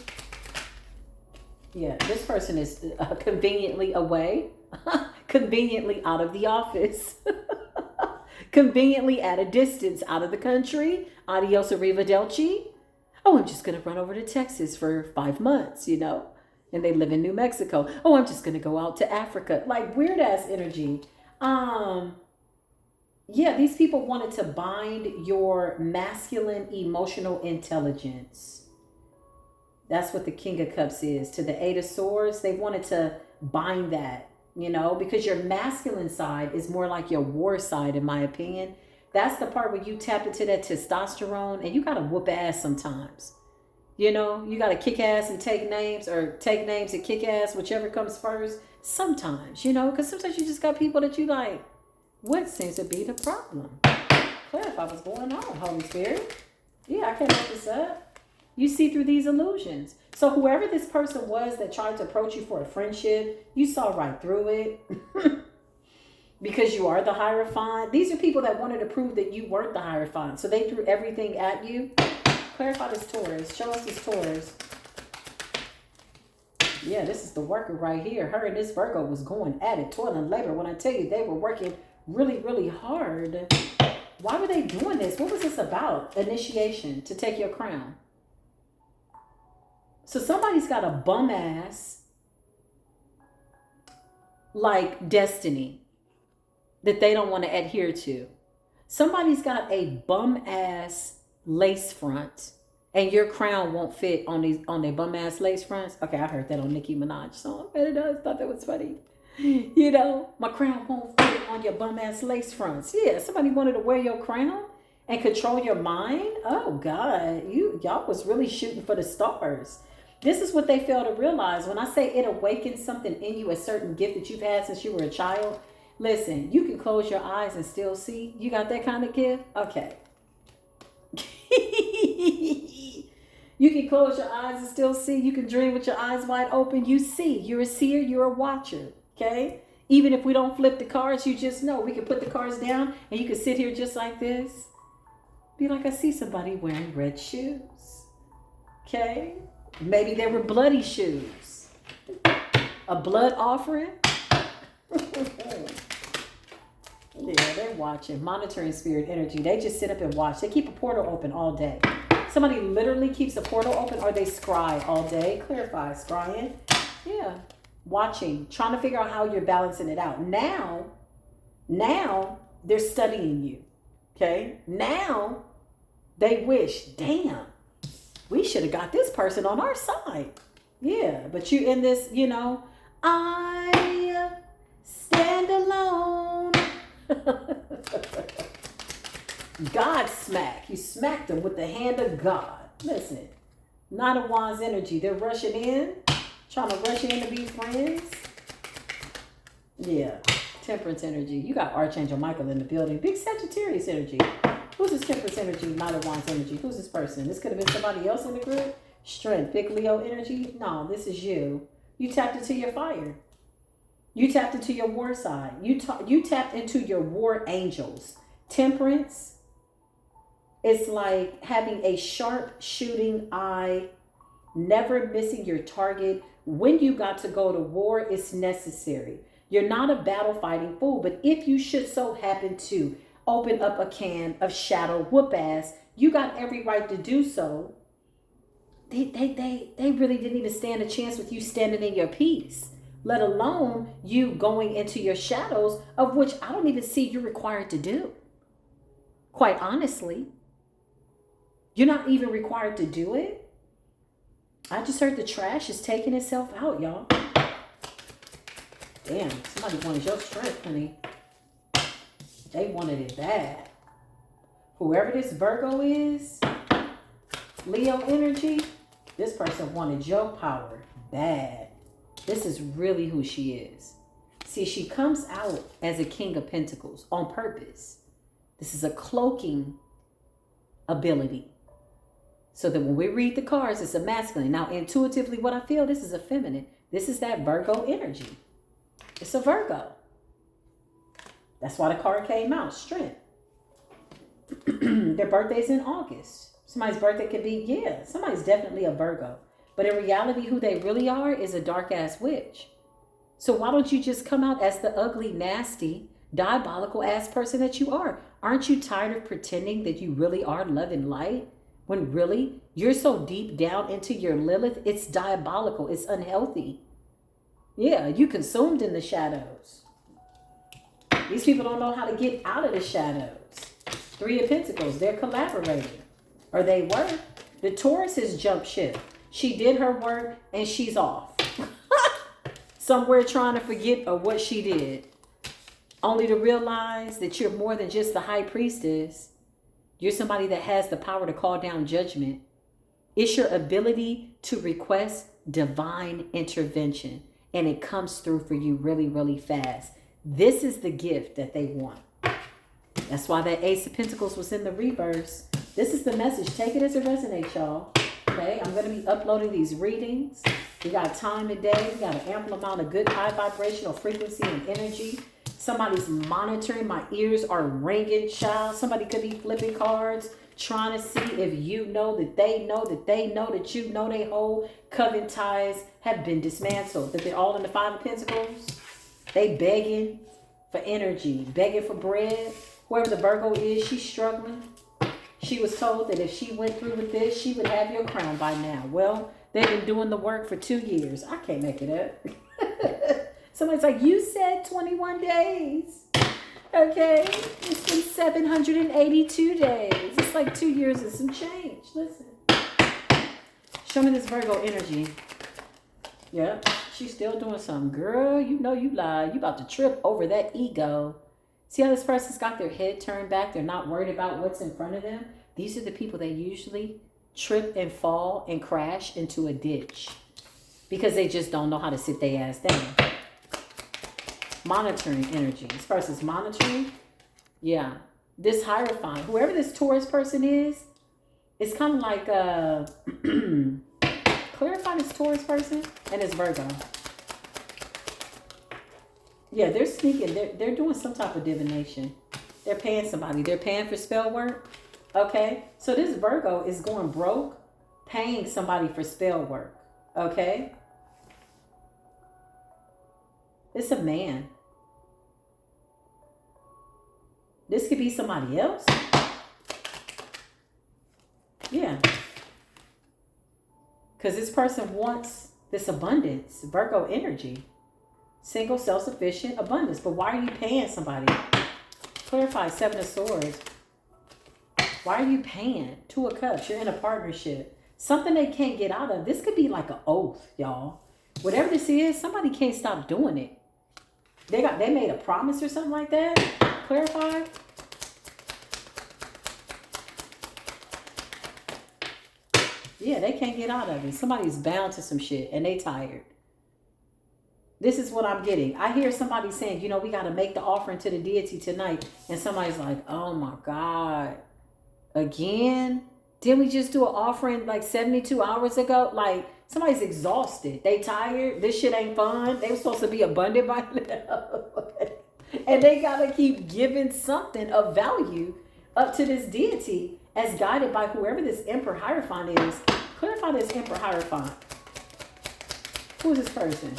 Yeah, this person is conveniently away. Conveniently out of the office. Conveniently at a distance, out of the country. Adios arrivederci. Oh, I'm just going to run over to Texas for 5 months, you know. And they live in New Mexico. Oh, I'm just going to go out to Africa. Like weird ass energy. Yeah, these people wanted to bind your masculine emotional intelligence. That's what the King of Cups is. To the Eight of Swords, they wanted to bind that, you know, because your masculine side is more like your war side, in my opinion. That's the part where you tap into that testosterone and you got to whoop ass sometimes. You know, you got to kick ass and take names, or take names and kick ass, whichever comes first. Sometimes, you know, because sometimes you just got people that you like, what seems to be the problem? Clarify what's going on, Holy Spirit. Yeah, I can't make this up. You see through these illusions. So whoever this person was that tried to approach you for a friendship, you saw right through it. Because you are the Hierophant. These are people that wanted to prove that you weren't the Hierophant. So they threw everything at you. Clarify this Taurus. Show us this Taurus. Yeah, this is the worker right here. Her and this Virgo was going at it, toil and labor. When I tell you they were working really, really hard. Why were they doing this? What was this about? Initiation, to take your crown. So somebody's got a bum ass, like destiny, that they don't want to adhere to. Somebody's got a bum ass lace front, and your crown won't fit on their bum ass lace fronts. Okay, I heard that on Nicki Minaj song. I bet it does. Thought that was funny. You know, my crown won't fit on your bum ass lace fronts. Yeah, somebody wanted to wear your crown and control your mind. Oh God, y'all was really shooting for the stars. This is what they fail to realize. When I say it awakens something in you, a certain gift that you've had since you were a child. Listen, you can close your eyes and still see. You got that kind of gift? Okay. You can close your eyes and still see. You can dream with your eyes wide open. You see. You're a seer. You're a watcher. Okay? Even if we don't flip the cards, you just know. We can put the cards down and you can sit here just like this. Be like, I see somebody wearing red shoes. Okay? Maybe they were bloody shoes. A blood offering. Yeah, they're watching, monitoring spirit energy. They just sit up and watch. They keep a portal open all day. Somebody literally keeps a portal open, or they scry all day. Clarify, scrying. Yeah. watching, trying to figure out how you're balancing it out. Now they're studying you. Okay? Now they wish, damn, we should have got this person on our side. Yeah, but you in this, I stand alone. God smack. You smacked them with the hand of God. Listen, Nine of Wands energy. They're rushing in, trying to rush in to be friends. Yeah, Temperance energy. You got Archangel Michael in the building. Big Sagittarius energy. Who's this Temperance energy? Nine of Wands energy. Who's this person? This could have been somebody else in the group. Strength. Big Leo energy. No, this is you. You tapped into your fire. You tapped into your war side. You tapped into your war angels. Temperance. It's like having a sharp shooting eye, never missing your target. When you got to go to war, it's necessary. You're not a battle fighting fool, but if you should so happen to open up a can of shadow whoop ass, you got every right to do so. They really didn't even stand a chance with you standing in your peace, let alone you going into your shadows, of which I don't even see you're required to do. Quite honestly. You're not even required to do it. I just heard the trash is taking itself out, y'all. Damn, somebody wanted your strength, honey. They wanted it bad. Whoever this Virgo is, Leo energy, this person wanted your power bad. This is really who she is. See, she comes out as a King of Pentacles on purpose. This is a cloaking ability. So that when we read the cards, it's a masculine. Now, intuitively, what I feel, this is a feminine. This is that Virgo energy. It's a Virgo. That's why the card came out, strength. Their birthday's in August. Somebody's birthday could be, somebody's definitely a Virgo. But in reality, who they really are is a dark-ass witch. So why don't you just come out as the ugly, nasty, diabolical-ass person that you are? Aren't you tired of pretending that you really are love and light? When really, you're so deep down into your Lilith, it's diabolical. It's unhealthy. Yeah, you consumed in the shadows. These people don't know how to get out of the shadows. Three of Pentacles, they're collaborating. Or they were. The Taurus has jumped ship. She did her work and she's off. Somewhere trying to forget of what she did. Only to realize that you're more than just the high priestess. You're somebody that has the power to call down judgment. It's your ability to request divine intervention. And it comes through for you really, really fast. This is the gift that they want. That's why that Ace of Pentacles was in the reverse. This is the message. Take it as it resonates, y'all. Okay, I'm going to be uploading these readings. We got time and day. We got an ample amount of good high vibrational frequency and energy. Somebody's monitoring. My ears are ringing, child. Somebody could be flipping cards, trying to see if you know that they know that they know that you know they whole coven ties have been dismantled. That they're all in the Five of Pentacles. They begging for energy, begging for bread. Whoever the Virgo is, she's struggling. She was told that if she went through with this, she would have your crown by now. Well, they've been doing the work for 2 years. I can't make it up. Somebody's like, you said 21 days. Okay. It's been 782 days. It's like 2 years and some change. Listen. Show me this Virgo energy. Yep. She's still doing something. Girl, you know you lied. You about to trip over that ego. See how this person's got their head turned back? They're not worried about what's in front of them. These are the people that usually trip and fall and crash into a ditch because they just don't know how to sit their ass down. Monitoring energy. This person's monitoring. Yeah. This Hierophant, whoever this Taurus person is, it's kind of like clarify this Taurus person and this Virgo. Yeah, they're sneaking. They're doing some type of divination. They're paying somebody. They're paying for spell work. Okay. So this Virgo is going broke paying somebody for spell work. Okay. It's a man. This could be somebody else. Yeah. Because this person wants this abundance, Virgo energy. Single, self-sufficient, abundance. But why are you paying somebody? Clarify, 7 of Swords. Why are you paying? 2 of Cups. You're in a partnership. Something they can't get out of. This could be like an oath, y'all. Whatever this is, somebody can't stop doing it. They made a promise or something like that. Clarify. Yeah, they can't get out of it. Somebody's bound to some shit and they tired. This is what I'm getting. I hear somebody saying, you know, we got to make the offering to the deity tonight. And somebody's like, oh my God. Again? Didn't we just do an offering like 72 hours ago? Like, somebody's exhausted. They tired. This shit ain't fun. They were supposed to be abundant by now. And they got to keep giving something of value up to this deity as guided by whoever this Emperor Hierophant is. Clarify this Emperor Hierophant. Who is this person?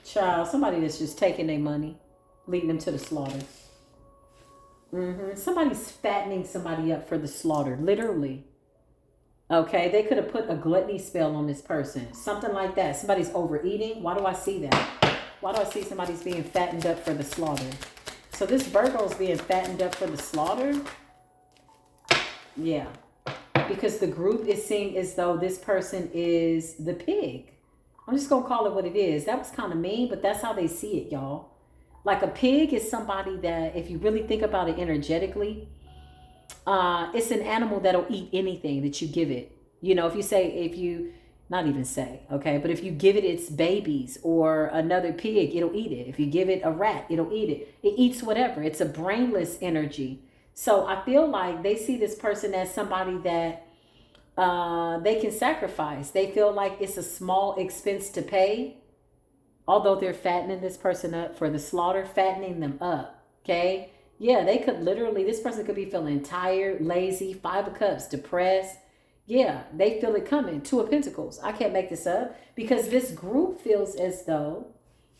Child, somebody that's just taking their money, leading them to the slaughter. Somebody's fattening somebody up for the slaughter, literally. Okay, they could have put a gluttony spell on this person. Something like that. Somebody's overeating. Why do I see that? Why do I see somebody's being fattened up for the slaughter? So this Virgo's being fattened up for the slaughter? Yeah. Because the group is seeing as though this person is the pig. I'm just going to call it what it is. That was kind of mean, but that's how they see it, y'all. Like a pig is somebody that, if you really think about it energetically, it's an animal that'll eat anything that you give it. You know, not even say, okay, but if you give it its babies or another pig, it'll eat it. If you give it a rat, it'll eat it. It eats whatever. It's a brainless energy. So I feel like they see this person as somebody that they can sacrifice. They feel like it's a small expense to pay. Although they're fattening this person up for the slaughter, fattening them up, okay? Yeah, they could literally, this person could be feeling tired, lazy, 5 of Cups, depressed. Yeah, they feel it coming. 2 of Pentacles. I can't make this up because this group feels as though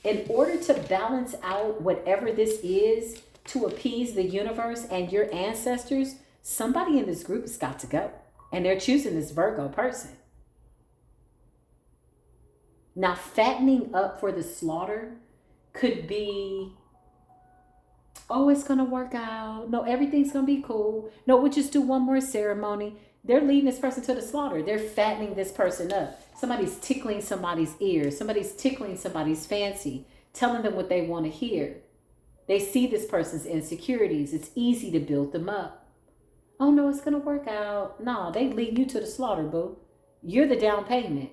in order to balance out whatever this is to appease the universe and your ancestors, somebody in this group has got to go. And they're choosing this Virgo person. Now, fattening up for the slaughter could be, oh, it's going to work out. No, everything's going to be cool. No, we'll just do one more ceremony. They're leading this person to the slaughter. They're fattening this person up. Somebody's tickling somebody's ears. Somebody's tickling somebody's fancy, telling them what they want to hear. They see this person's insecurities. It's easy to build them up. Oh, no, it's going to work out. No, they lead you to the slaughter, boo. You're the down payment.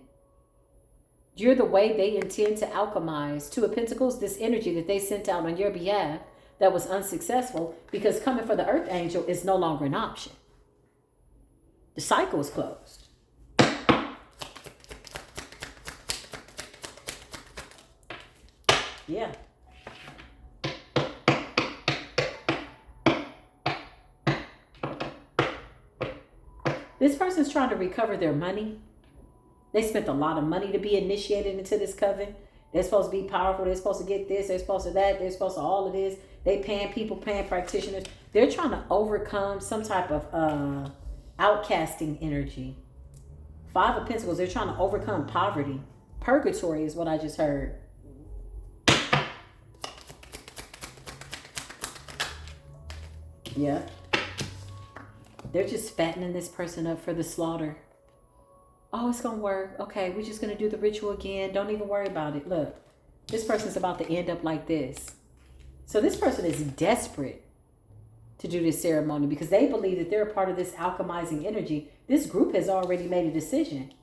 You're the way they intend to alchemize 2 of Pentacles, this energy that they sent out on your behalf that was unsuccessful because coming for the Earth Angel is no longer an option. The cycle is closed. Yeah. This person's trying to recover their money. They spent a lot of money to be initiated into this coven. They're supposed to be powerful. They're supposed to get this. They're supposed to that. They're supposed to all of this. They paying people, paying practitioners. They're trying to overcome some type of outcasting energy. 5 of Pentacles. They're trying to overcome poverty. Purgatory is what I just heard. Yeah. They're just fattening this person up for the slaughter. Oh, it's going to work. Okay, we're just going to do the ritual again. Don't even worry about it. Look, this person's about to end up like this. So this person is desperate to do this ceremony because they believe that they're a part of this alchemizing energy. This group has already made a decision.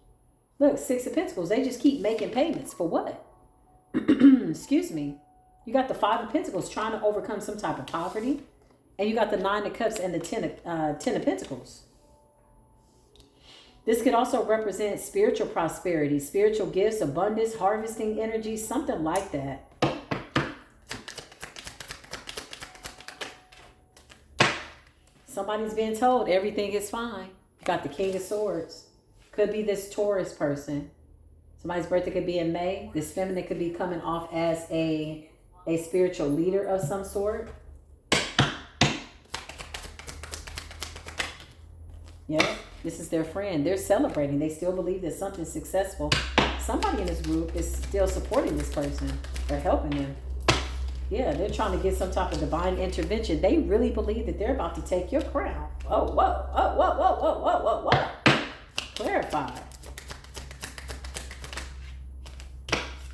Look, 6 of Pentacles. They just keep making payments. For what? Excuse me. You got the 5 of Pentacles trying to overcome some type of poverty. And you got the 9 of Cups and the 10 of Pentacles. This could also represent spiritual prosperity, spiritual gifts, abundance, harvesting energy, something like that. Somebody's being told everything is fine. You got the King of Swords. Could be this Taurus person. Somebody's birthday could be in May. This feminine could be coming off as a spiritual leader of some sort. Yeah. This is their friend. They're celebrating. They still believe that something's successful. Somebody in this group is still supporting this person. They're helping them. Yeah, they're trying to get some type of divine intervention. They really believe that they're about to take your crown. Oh, whoa. Oh, whoa, whoa, whoa, whoa, whoa, whoa. Clarify.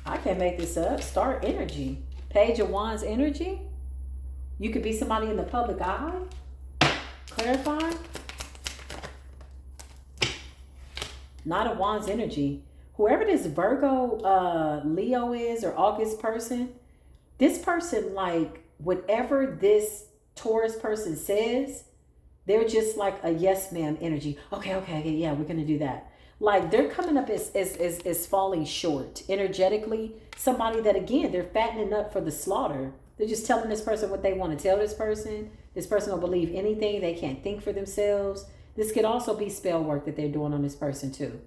I can't make this up. Star energy. Page of Wands energy. You could be somebody in the public eye. Clarify. Knight of Wands energy. Whoever this Virgo, Leo is, or August person, this person, like, whatever this Taurus person says, they're just like a yes ma'am energy. Okay, yeah, we're gonna do that. Like, they're coming up as falling short energetically. Somebody that, again, they're fattening up for the slaughter. They're just telling this person what they want to tell this person. This person will believe anything. They can't think for themselves. This could also be spell work that they're doing on this person too.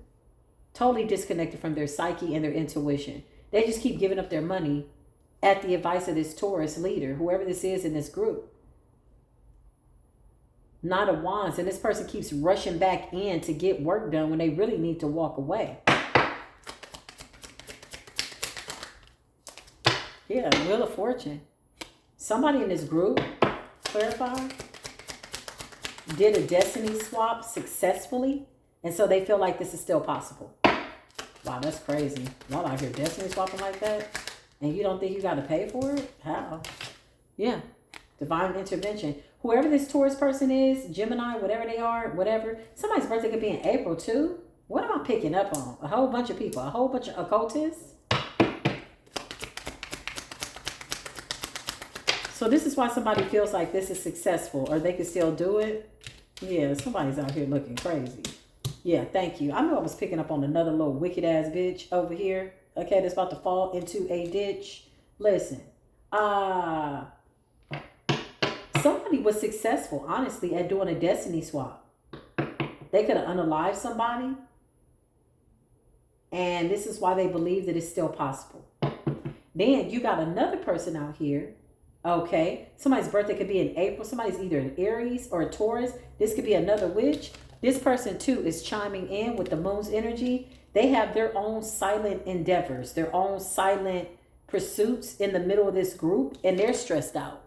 Totally disconnected from their psyche and their intuition. They just keep giving up their money at the advice of this Taurus leader, whoever this is in this group. Knight of Wands, and this person keeps rushing back in to get work done when they really need to walk away. Yeah, Wheel of Fortune. Somebody in this group, clarify, did a destiny swap successfully, and so they feel like this is still possible. Wow, that's crazy. Y'all out here destiny swapping like that, and you don't think you got to pay for it? How? Yeah, divine intervention. Whoever this Taurus person is, Gemini, whatever they are, whatever. Somebody's birthday could be in April too. What am I picking up on? A whole bunch of people, a whole bunch of occultists. So this is why somebody feels like this is successful, or they can still do it. Yeah, somebody's out here looking crazy. Yeah, thank you. I knew I was picking up on another little wicked ass bitch over here. Okay, that's about to fall into a ditch. Listen, somebody was successful, honestly, at doing a destiny swap. They could have unalived somebody, and this is why they believe that it's still possible. Then you got another person out here. Okay, somebody's birthday could be in April. Somebody's either an Aries or a Taurus. This could be another witch. This person too is chiming in with the moon's energy. They have their own silent endeavors, their own silent pursuits in the middle of this group, and they're stressed out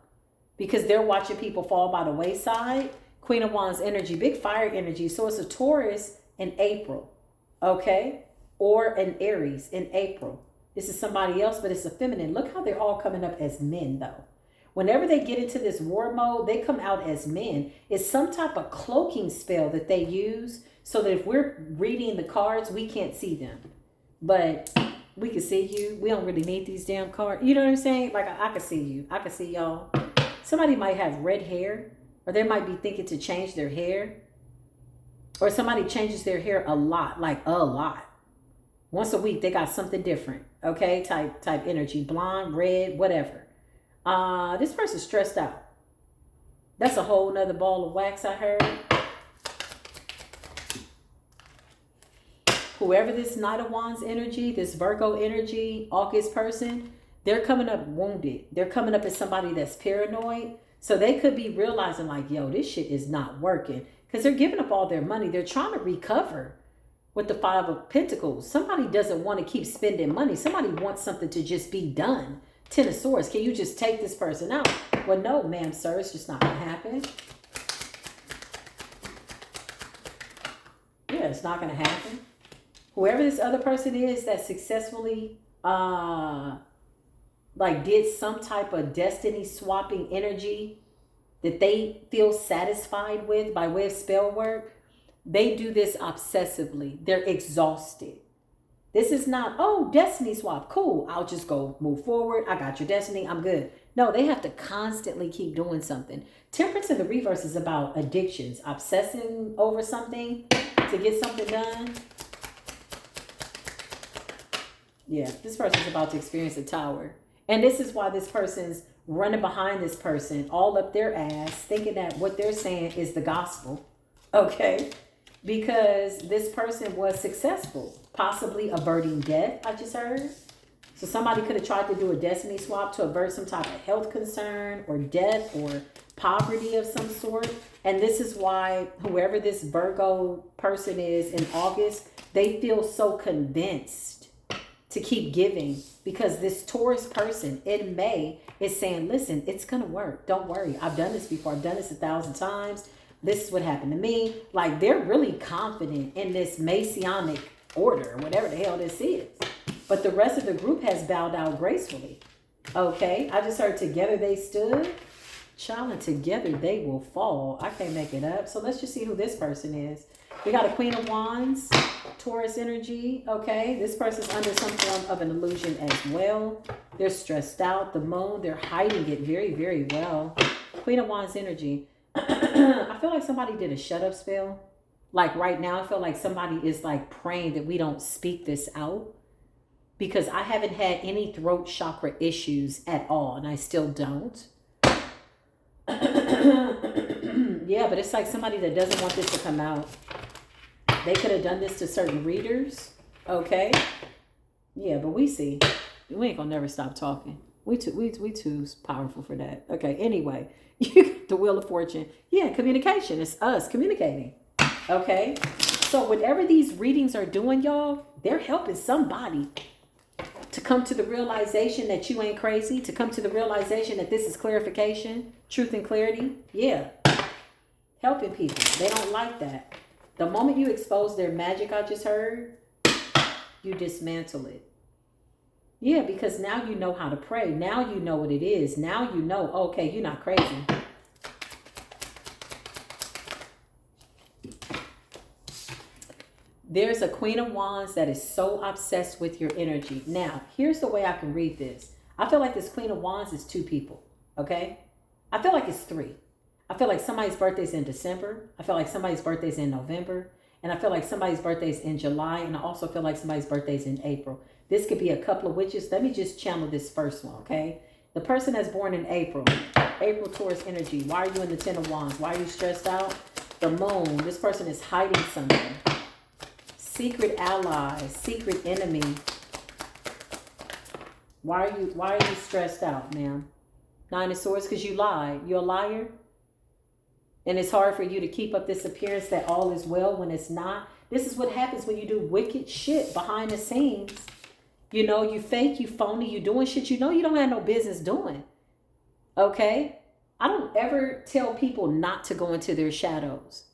because they're watching people fall by the wayside. Queen of Wands energy, big fire energy. So it's a Taurus in April, okay, or an Aries in April. This is somebody else, but it's a feminine. Look how they're all coming up as men though. Whenever they get into this war mode, they come out as men. It's some type of cloaking spell that they use so that if we're reading the cards, we can't see them. But we can see you. We don't really need these damn cards. You know what I'm saying? Like, I can see you. I can see y'all. Somebody might have red hair, or they might be thinking to change their hair. Or somebody changes their hair a lot, like a lot. Once a week, they got something different. Okay? Type energy. Blonde, red, whatever. This person's stressed out. That's a whole nother ball of wax, I heard. Whoever this Knight of Wands energy, this Virgo energy, August person, they're coming up wounded. They're coming up as somebody that's paranoid. So they could be realizing like, yo, this shit is not working. Because they're giving up all their money. They're trying to recover with the Five of Pentacles. Somebody doesn't want to keep spending money. Somebody wants something to just be done. Ten of Swords, can you just take this person out? Well, no, ma'am, sir, it's just not going to happen. Yeah, it's not going to happen. Whoever this other person is that successfully, like did some type of destiny swapping energy that they feel satisfied with by way of spell work, they do this obsessively. They're exhausted. This is not, oh, destiny swap. Cool. I'll just go move forward. I got your destiny. I'm good. No, they have to constantly keep doing something. Temperance in the reverse is about addictions, obsessing over something to get something done. Yeah, this person's about to experience a tower. And this is why this person's running behind this person all up their ass, thinking that what they're saying is the gospel. Okay? Because this person was successful, possibly averting death, I just heard. So somebody could have tried to do a destiny swap to avert some type of health concern or death or poverty of some sort. And this is why whoever this Virgo person is in August, they feel so convinced to keep giving, because this Taurus person in May is saying, listen, it's going to work. Don't worry. I've done this before. I've done this 1,000 times. This is what happened to me. Like, they're really confident in this Masonic order, whatever the hell this is. But the rest of the group has bowed out gracefully. Okay. I just heard together they stood. Child, and together they will fall. I can't make it up. So let's just see who this person is. We got a Queen of Wands, Taurus energy. Okay, this person's under some form of an illusion as well. They're stressed out. The moon, they're hiding it very, very well. Queen of Wands energy. I feel like somebody did a shut up spell. Like right now, I feel like somebody is like praying that we don't speak this out. Because I haven't had any throat chakra issues at all, and I still don't. Yeah, but it's like somebody that doesn't want this to come out. They could have done this to certain readers. Okay. Yeah, but we see. We ain't gonna never stop talking. We too powerful for that. Okay, anyway. The Wheel of Fortune. Yeah, communication. It's us communicating. Okay. So whatever these readings are doing, y'all, they're helping somebody to come to the realization that you ain't crazy, to come to the realization that this is clarification, truth and clarity. Yeah. Helping people. They don't like that. The moment you expose their magic, I just heard, you dismantle it. Yeah, because now you know how to pray. Now you know what it is. Now you know, okay, you're not crazy. There's a Queen of Wands that is so obsessed with your energy. Now, here's the way I can read this. I feel like this Queen of Wands is 2 people, okay? I feel like it's 3. I feel like somebody's birthday's in December. I feel like somebody's birthday's in November. And I feel like somebody's birthday's in July. And I also feel like somebody's birthday's in April. This could be a couple of witches. Let me just channel this first one, okay? The person that's born in April, Taurus energy. Why are you in the 10 of Wands? Why are you stressed out? The moon, this person is hiding something. Secret allies, secret enemy. Why are you stressed out, ma'am? 9 of Swords, because you lied. You're a liar? And it's hard for you to keep up this appearance that all is well when it's not. This is what happens when you do wicked shit behind the scenes. You know, you fake, you phony, you doing shit you know you don't have no business doing. Okay? I don't ever tell people not to go into their shadows.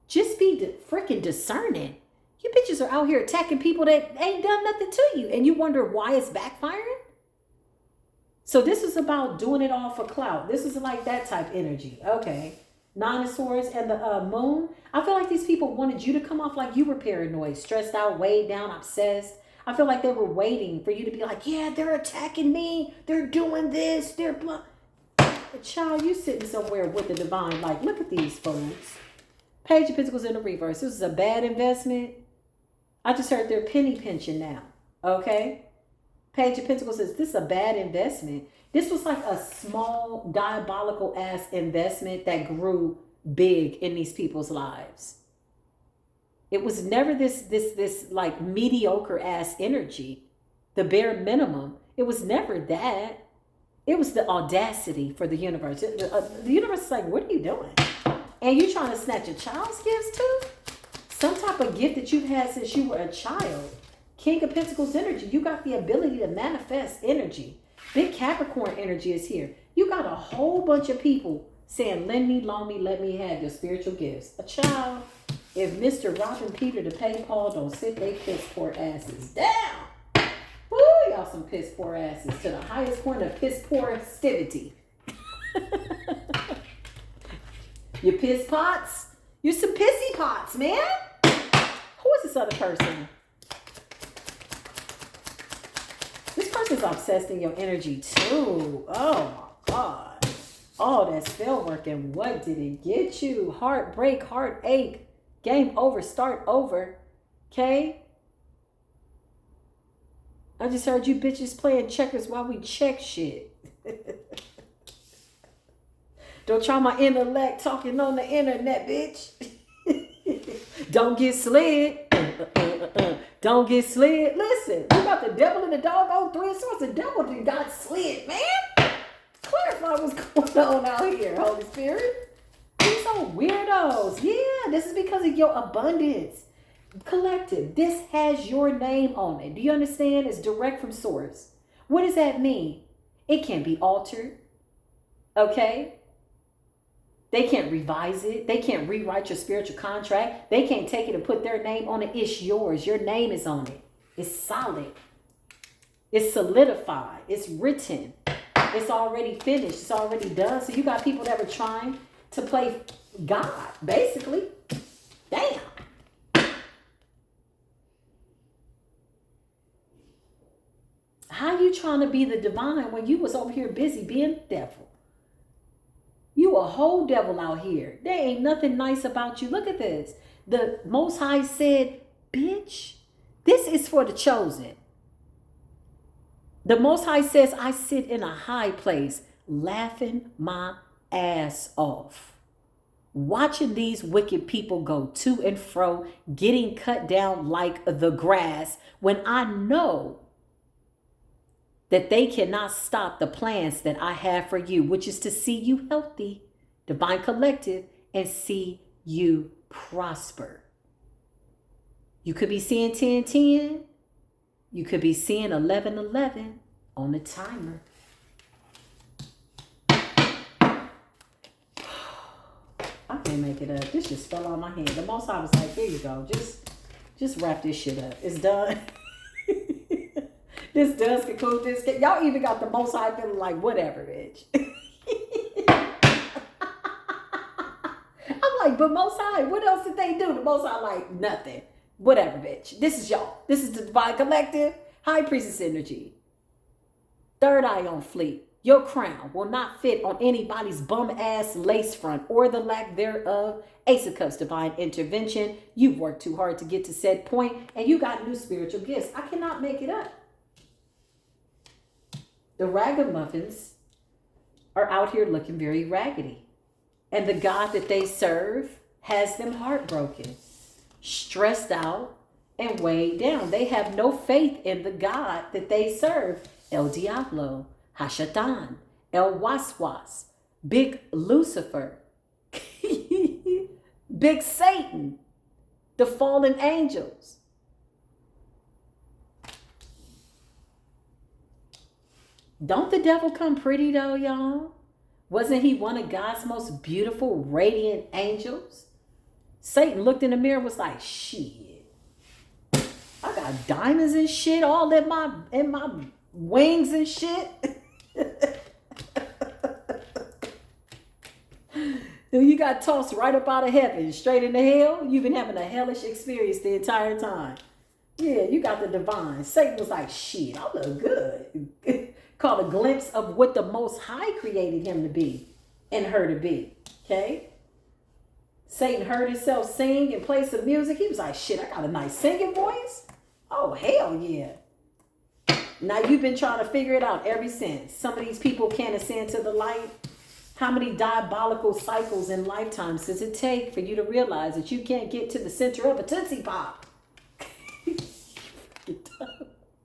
Just be freaking discerning. You bitches are out here attacking people that ain't done nothing to you. And you wonder why it's backfiring? So this is about doing it all for clout. This is like that type energy. Okay. 9 of Swords and the moon. I feel like these people wanted you to come off like you were paranoid, stressed out, weighed down, obsessed. I feel like they were waiting for you to be like, yeah, they're attacking me. They're doing this. They're blah. But child, you sitting somewhere with the divine. Like, look at these fools. Page of Pentacles in the reverse. This is a bad investment. I just heard they're penny pinching now. Okay. Page of Pentacles says this is a bad investment. This was like a small, diabolical ass investment that grew big in these people's lives. It was never this like mediocre ass energy, the bare minimum. It was never that. It was the audacity for the universe. The universe is like, what are you doing? And you trying to snatch a child's gifts too? Some type of gift that you've had since you were a child. King of Pentacles energy. You got the ability to manifest energy. Big Capricorn energy is here. You got a whole bunch of people saying, lend me, loan me, let me have your spiritual gifts. A child, if Mr. Robin Peter to pay Paul don't sit they piss poor asses down. Woo, y'all some piss poor asses to the highest point of piss poor stivity. You piss pots? You're some pissy pots, man. Who is this other person? This person's obsessed in your energy too. Oh my God. All that spell work, and what did it get you? Heartbreak, heartache, game over, start over. Okay? I just heard you bitches playing checkers while we check shit. Don't try my intellect talking on the internet, bitch. Don't get slid. Don't get slid. Listen, you got the devil and the dog on 3 of Swords. The devil done got slid, man. Clarify what's going on out here, Holy Spirit. These are weirdos. Yeah, this is because of your abundance. Collective. This has your name on it. Do you understand? It's direct from source. What does that mean? It can't be altered. Okay? They can't revise it. They can't rewrite your spiritual contract. They can't take it and put their name on it. It's yours. Your name is on it. It's solid. It's solidified. It's written. It's already finished. It's already done. So you got people that were trying to play God, basically. Damn. How you trying to be the divine when you was over here busy being the devil? You a whole devil out here. There ain't nothing nice about you. Look at this. The Most High said, bitch, this is for the chosen. The Most High says, I sit in a high place, laughing my ass off, watching these wicked people go to and fro, getting cut down like the grass, when I know that they cannot stop the plans that I have for you, which is to see you healthy, divine collective, and see you prosper. You could be seeing 10-10. You could be seeing 11-11 on the timer. I can't make it up. This just fell on my hand. The Most High was like, here you go. Just wrap this shit up. It's done. This does conclude this. Y'all even got the Most High feeling like, whatever, bitch. I'm like, but Most High, what else did they do? The Most High like, nothing. Whatever, bitch. This is y'all. This is the divine collective. High priestess energy. Third eye on fleek. Your crown will not fit on anybody's bum ass lace front or the lack thereof. Ace of Cups, divine intervention. You've worked too hard to get to said point, and you got new spiritual gifts. I cannot make it up. The ragamuffins are out here looking very raggedy. And the God that they serve has them heartbroken, stressed out, and weighed down. They have no faith in the God that they serve. El Diablo, Hashatan, El Waswas, Big Lucifer, Big Satan, the fallen angels. Don't the devil come pretty though, y'all? Wasn't he one of God's most beautiful, radiant angels? Satan looked in the mirror and was like, shit, I got diamonds and shit all in my wings and shit. You got tossed right up out of heaven, straight into hell. You've been having a hellish experience the entire time. Yeah, you got the divine. Satan was like, shit, I look good. Caught a glimpse of what the Most High created him to be and her to be. Okay? Satan heard himself sing and play some music. He was like, shit, I got a nice singing voice. Oh, hell yeah. Now you've been trying to figure it out ever since. Some of these people can't ascend to the light. How many diabolical cycles and lifetimes does it take for you to realize that you can't get to the center of a Tootsie Pop?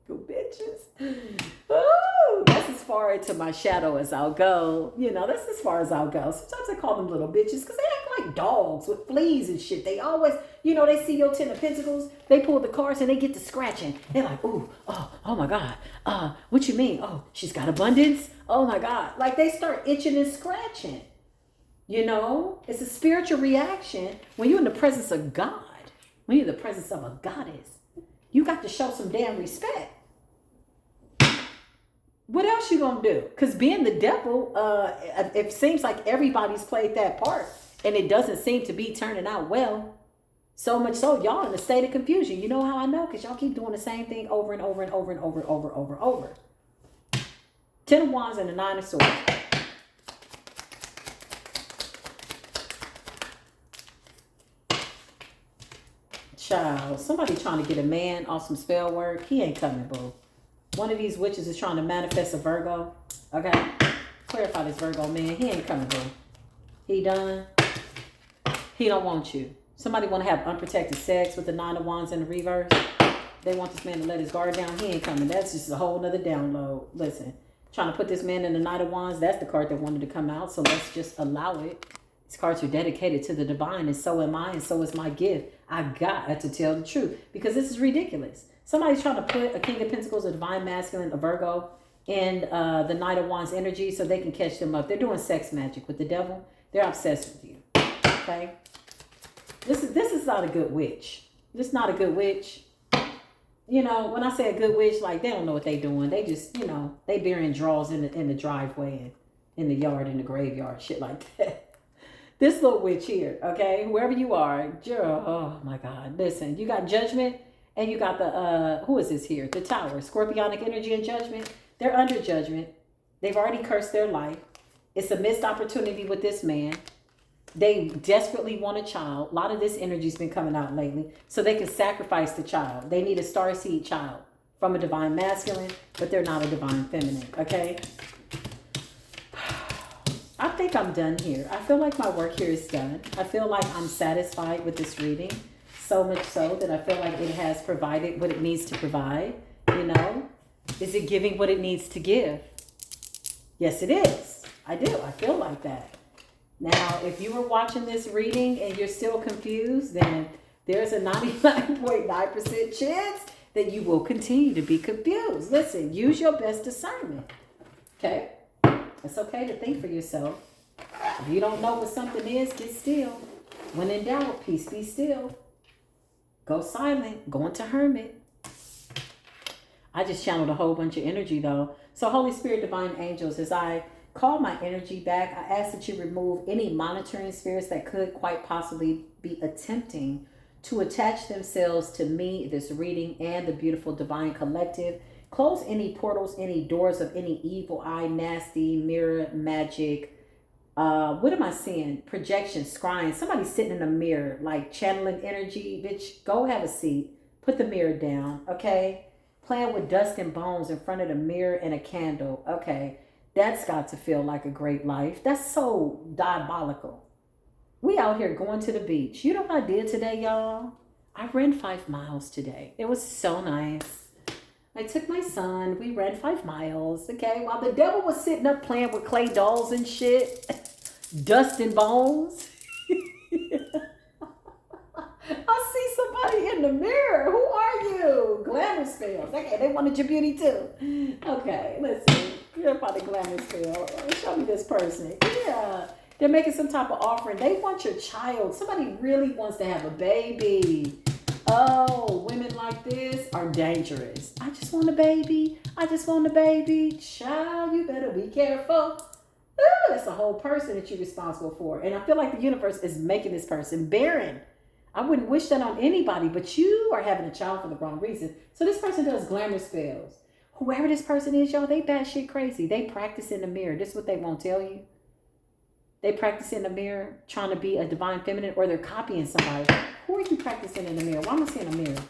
Go bitches. Oh, that's as far into my shadow as I'll go. You know, that's as far as I'll go. Sometimes I call them little bitches because they act like dogs with fleas and shit. They always, you know, they see your 10 of pentacles, they pull the cards and they get to scratching. They're like, ooh, oh my God. What you mean? Oh, she's got abundance. Oh my God. Like they start itching and scratching. You know, it's a spiritual reaction when you're in the presence of God, when you're in the presence of a goddess. You got to show some damn respect. What else you gonna do? Because being the devil, it seems like everybody's played that part, and it doesn't seem to be turning out well. So much so, y'all in a state of confusion. You know how I know? Because y'all keep doing the same thing over and over and over and over and over and over. 10 of Wands and the 9 of Swords. Child, somebody trying to get a man off some spell work. He ain't coming, boo. One of these witches is trying to manifest a Virgo. Okay? Clarify this Virgo man. He ain't coming, boo. He done. He don't want you. Somebody want to have unprotected sex with the 9 of Wands in the reverse. They want this man to let his guard down. He ain't coming. That's just a whole nother download. Listen. Trying to put this man in the 9 of Wands. That's the card that wanted to come out. So let's just allow it. These cards are dedicated to the divine, and so am I, and so is my gift. I got to tell the truth because this is ridiculous. Somebody's trying to put a King of Pentacles, a divine masculine, a Virgo, in the Knight of Wands energy so they can catch them up. They're doing sex magic with the devil. They're obsessed with you. Okay? This is not a good witch. This is not a good witch. You know, when I say a good witch, like, they don't know what they're doing. They just, you know, they burying drawers in the driveway and in the yard, in the graveyard, shit like that. This little witch here, okay, whoever you are, oh my God, listen, you got judgment and you got the, who is this here? The Tower, scorpionic energy and judgment. They're under judgment. They've already cursed their life. It's a missed opportunity with this man. They desperately want a child. A lot of this energy's been coming out lately. So they can sacrifice the child. They need a starseed child from a divine masculine, but they're not a divine feminine, okay? I think I'm done here. I feel like my work here is done. I feel like I'm satisfied with this reading. So much so that I feel like it has provided what it needs to provide. You know? Is it giving what it needs to give? Yes, it is. I do. I feel like that. Now, if you were watching this reading and you're still confused, then there's a 99.9% chance that you will continue to be confused. Listen, use your best discernment. Okay? It's okay to think for yourself. If you don't know what something is, get still. When in doubt, peace be still. Go silent. Go into hermit. I just channeled a whole bunch of energy though. So Holy Spirit, divine angels, as I call my energy back, I ask that you remove any monitoring spirits that could quite possibly be attempting to attach themselves to me, this reading, and the beautiful divine collective. Close any portals, any doors of any evil eye, nasty, mirror, magic. What am I seeing? Projection, scrying. Somebody sitting in a mirror, like channeling energy. Bitch, go have a seat. Put the mirror down, okay? Playing with dust and bones in front of the mirror and a candle. Okay, that's got to feel like a great life. That's so diabolical. We out here going to the beach. You know what I did today, y'all? I ran 5 miles today. It was so nice. I took my son. We ran 5 miles, okay? While the devil was sitting up playing with clay dolls and shit. Dust and bones. I see somebody in the mirror. Who are you? Glamour spells. Okay, they wanted your beauty too. Okay, listen. You're about the glamour spell. Show me this person. Yeah. They're making some type of offering. They want your child. Somebody really wants to have a baby. Oh, women like this are dangerous. I just want a baby. I just want a baby. Child, you better be careful. Ooh, that's a whole person that you're responsible for. And I feel like the universe is making this person barren. I wouldn't wish that on anybody, but you are having a child for the wrong reason. So this person does glamour spells. Whoever this person is, y'all, they batshit crazy. They practice in the mirror. This is what they won't tell you. They practice in the mirror trying to be a divine feminine, or they're copying somebody. Who are you practicing in the mirror? Why am I seeing a mirror?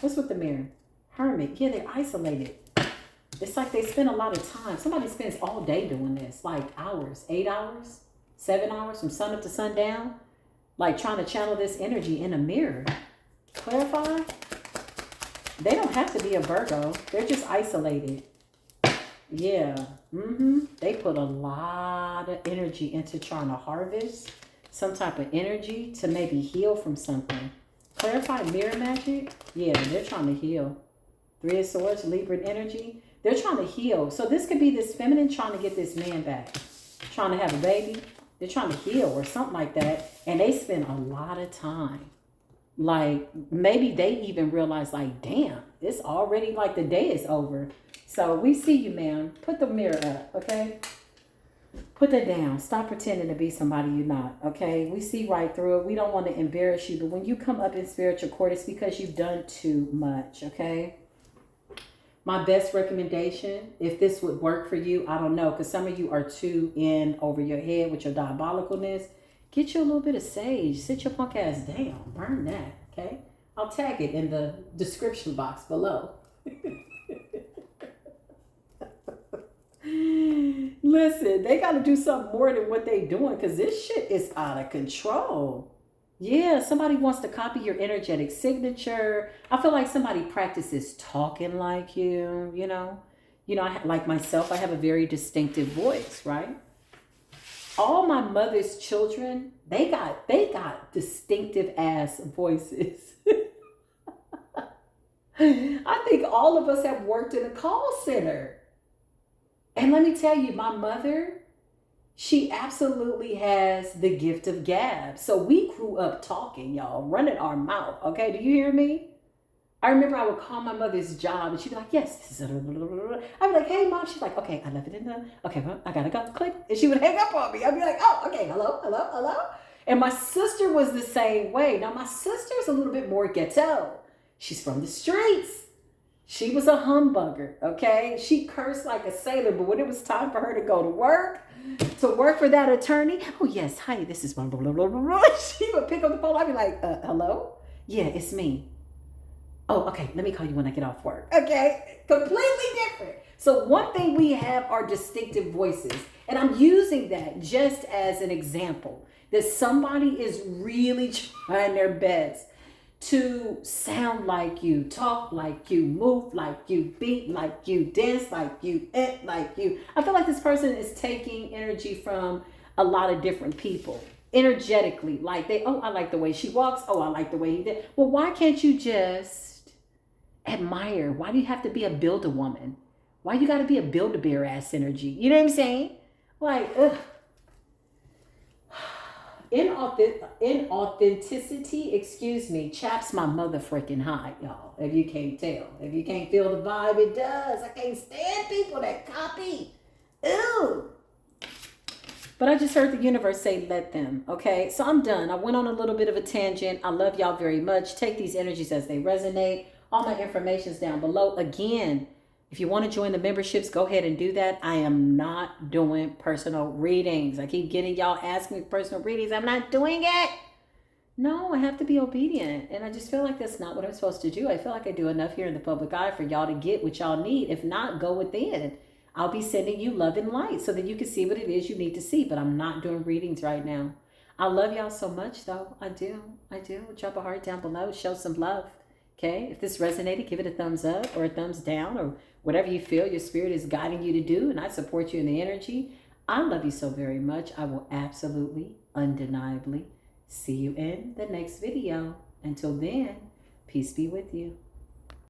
What's with the mirror? Hermit. Yeah, they're isolated. It's like they spend a lot of time. Somebody spends all day doing this, like hours, 8 hours, 7 hours from sun up to sundown, like trying to channel this energy in a mirror. Clarify? They don't have to be a Virgo. They're just isolated. Yeah. They put a lot of energy into trying to harvest some type of energy to maybe heal from something. Clarify mirror magic? Yeah, they're trying to heal. 3 of Swords, Libra energy. They're trying to heal. So this could be this feminine trying to get this man back. Trying to have a baby. They're trying to heal or something like that. And they spend a lot of time. Like, maybe they even realize, like, damn, it's already like the day is over. So we see you, ma'am. Put the mirror up, okay? Put that down. Stop pretending to be somebody you're not, okay? We see right through it. We don't want to embarrass you. But when you come up in spiritual court, it's because you've done too much, okay? My best recommendation, if this would work for you, I don't know, because some of you are too in over your head with your diabolicalness. Get you a little bit of sage. Sit your punk ass down. Burn that, okay? I'll tag it in the description box below. Listen, they got to do something more than what they doing, because this shit is out of control. Yeah, somebody wants to copy your energetic signature. I feel like somebody practices talking like you, you know. You know, like myself, I have a very distinctive voice, right? all my mother's children, they got distinctive ass voices. I think all of us have worked in a call center. And let me tell you, my mother, she absolutely has the gift of gab. So we grew up talking, y'all, running our mouth. Okay, do you hear me? I remember I would call my mother's job and she'd be like, yes, this is I'd be like, hey, mom. She's like, okay, I left it in the, okay, well, I gotta go, click. And she would hang up on me. I'd be like, oh, okay, hello, hello, hello. And my sister was the same way. Now, my sister's a little bit more ghetto. She's from the streets. She was a humbugger, okay? She cursed like a sailor, but when it was time for her to go to work for that attorney, oh, yes, hi, this is blah, blah, blah, blah, blah. She would pick up the phone. I'd be like, hello? Yeah, it's me. Oh, okay, let me call you when I get off work. Okay, completely different. So one thing we have are distinctive voices. And I'm using that just as an example that somebody is really trying their best to sound like you, talk like you, move like you, beat like you, dance like you, act like you. I feel like this person is taking energy from a lot of different people. Energetically, like I like the way she walks. Oh, I like the way he did. Well, why can't you just admire? Why do you have to be a build-a-woman? Why you got to be a build-a-bear ass energy? You know what I'm saying? Like, ugh. Inauthenticity, excuse me, chaps my mother freaking high, y'all. If you can't tell. If you can't feel the vibe, it does. I can't stand people that copy. Ew. But I just heard the universe say, let them. Okay, so I'm done. I went on a little bit of a tangent. I love y'all very much. Take these energies as they resonate. All my information is down below. Again, if you want to join the memberships, go ahead and do that. I am not doing personal readings. I keep getting y'all asking me for personal readings. I'm not doing it. No, I have to be obedient. And I just feel like that's not what I'm supposed to do. I feel like I do enough here in the public eye for y'all to get what y'all need. If not, go within. I'll be sending you love and light so that you can see what it is you need to see. But I'm not doing readings right now. I love y'all so much, though. I do. Drop a heart down below. Show some love. Okay? If this resonated, give it a thumbs up or a thumbs down or whatever you feel your spirit is guiding you to do. And I support you in the energy. I love you so very much. I will absolutely, undeniably see you in the next video. Until then, peace be with you.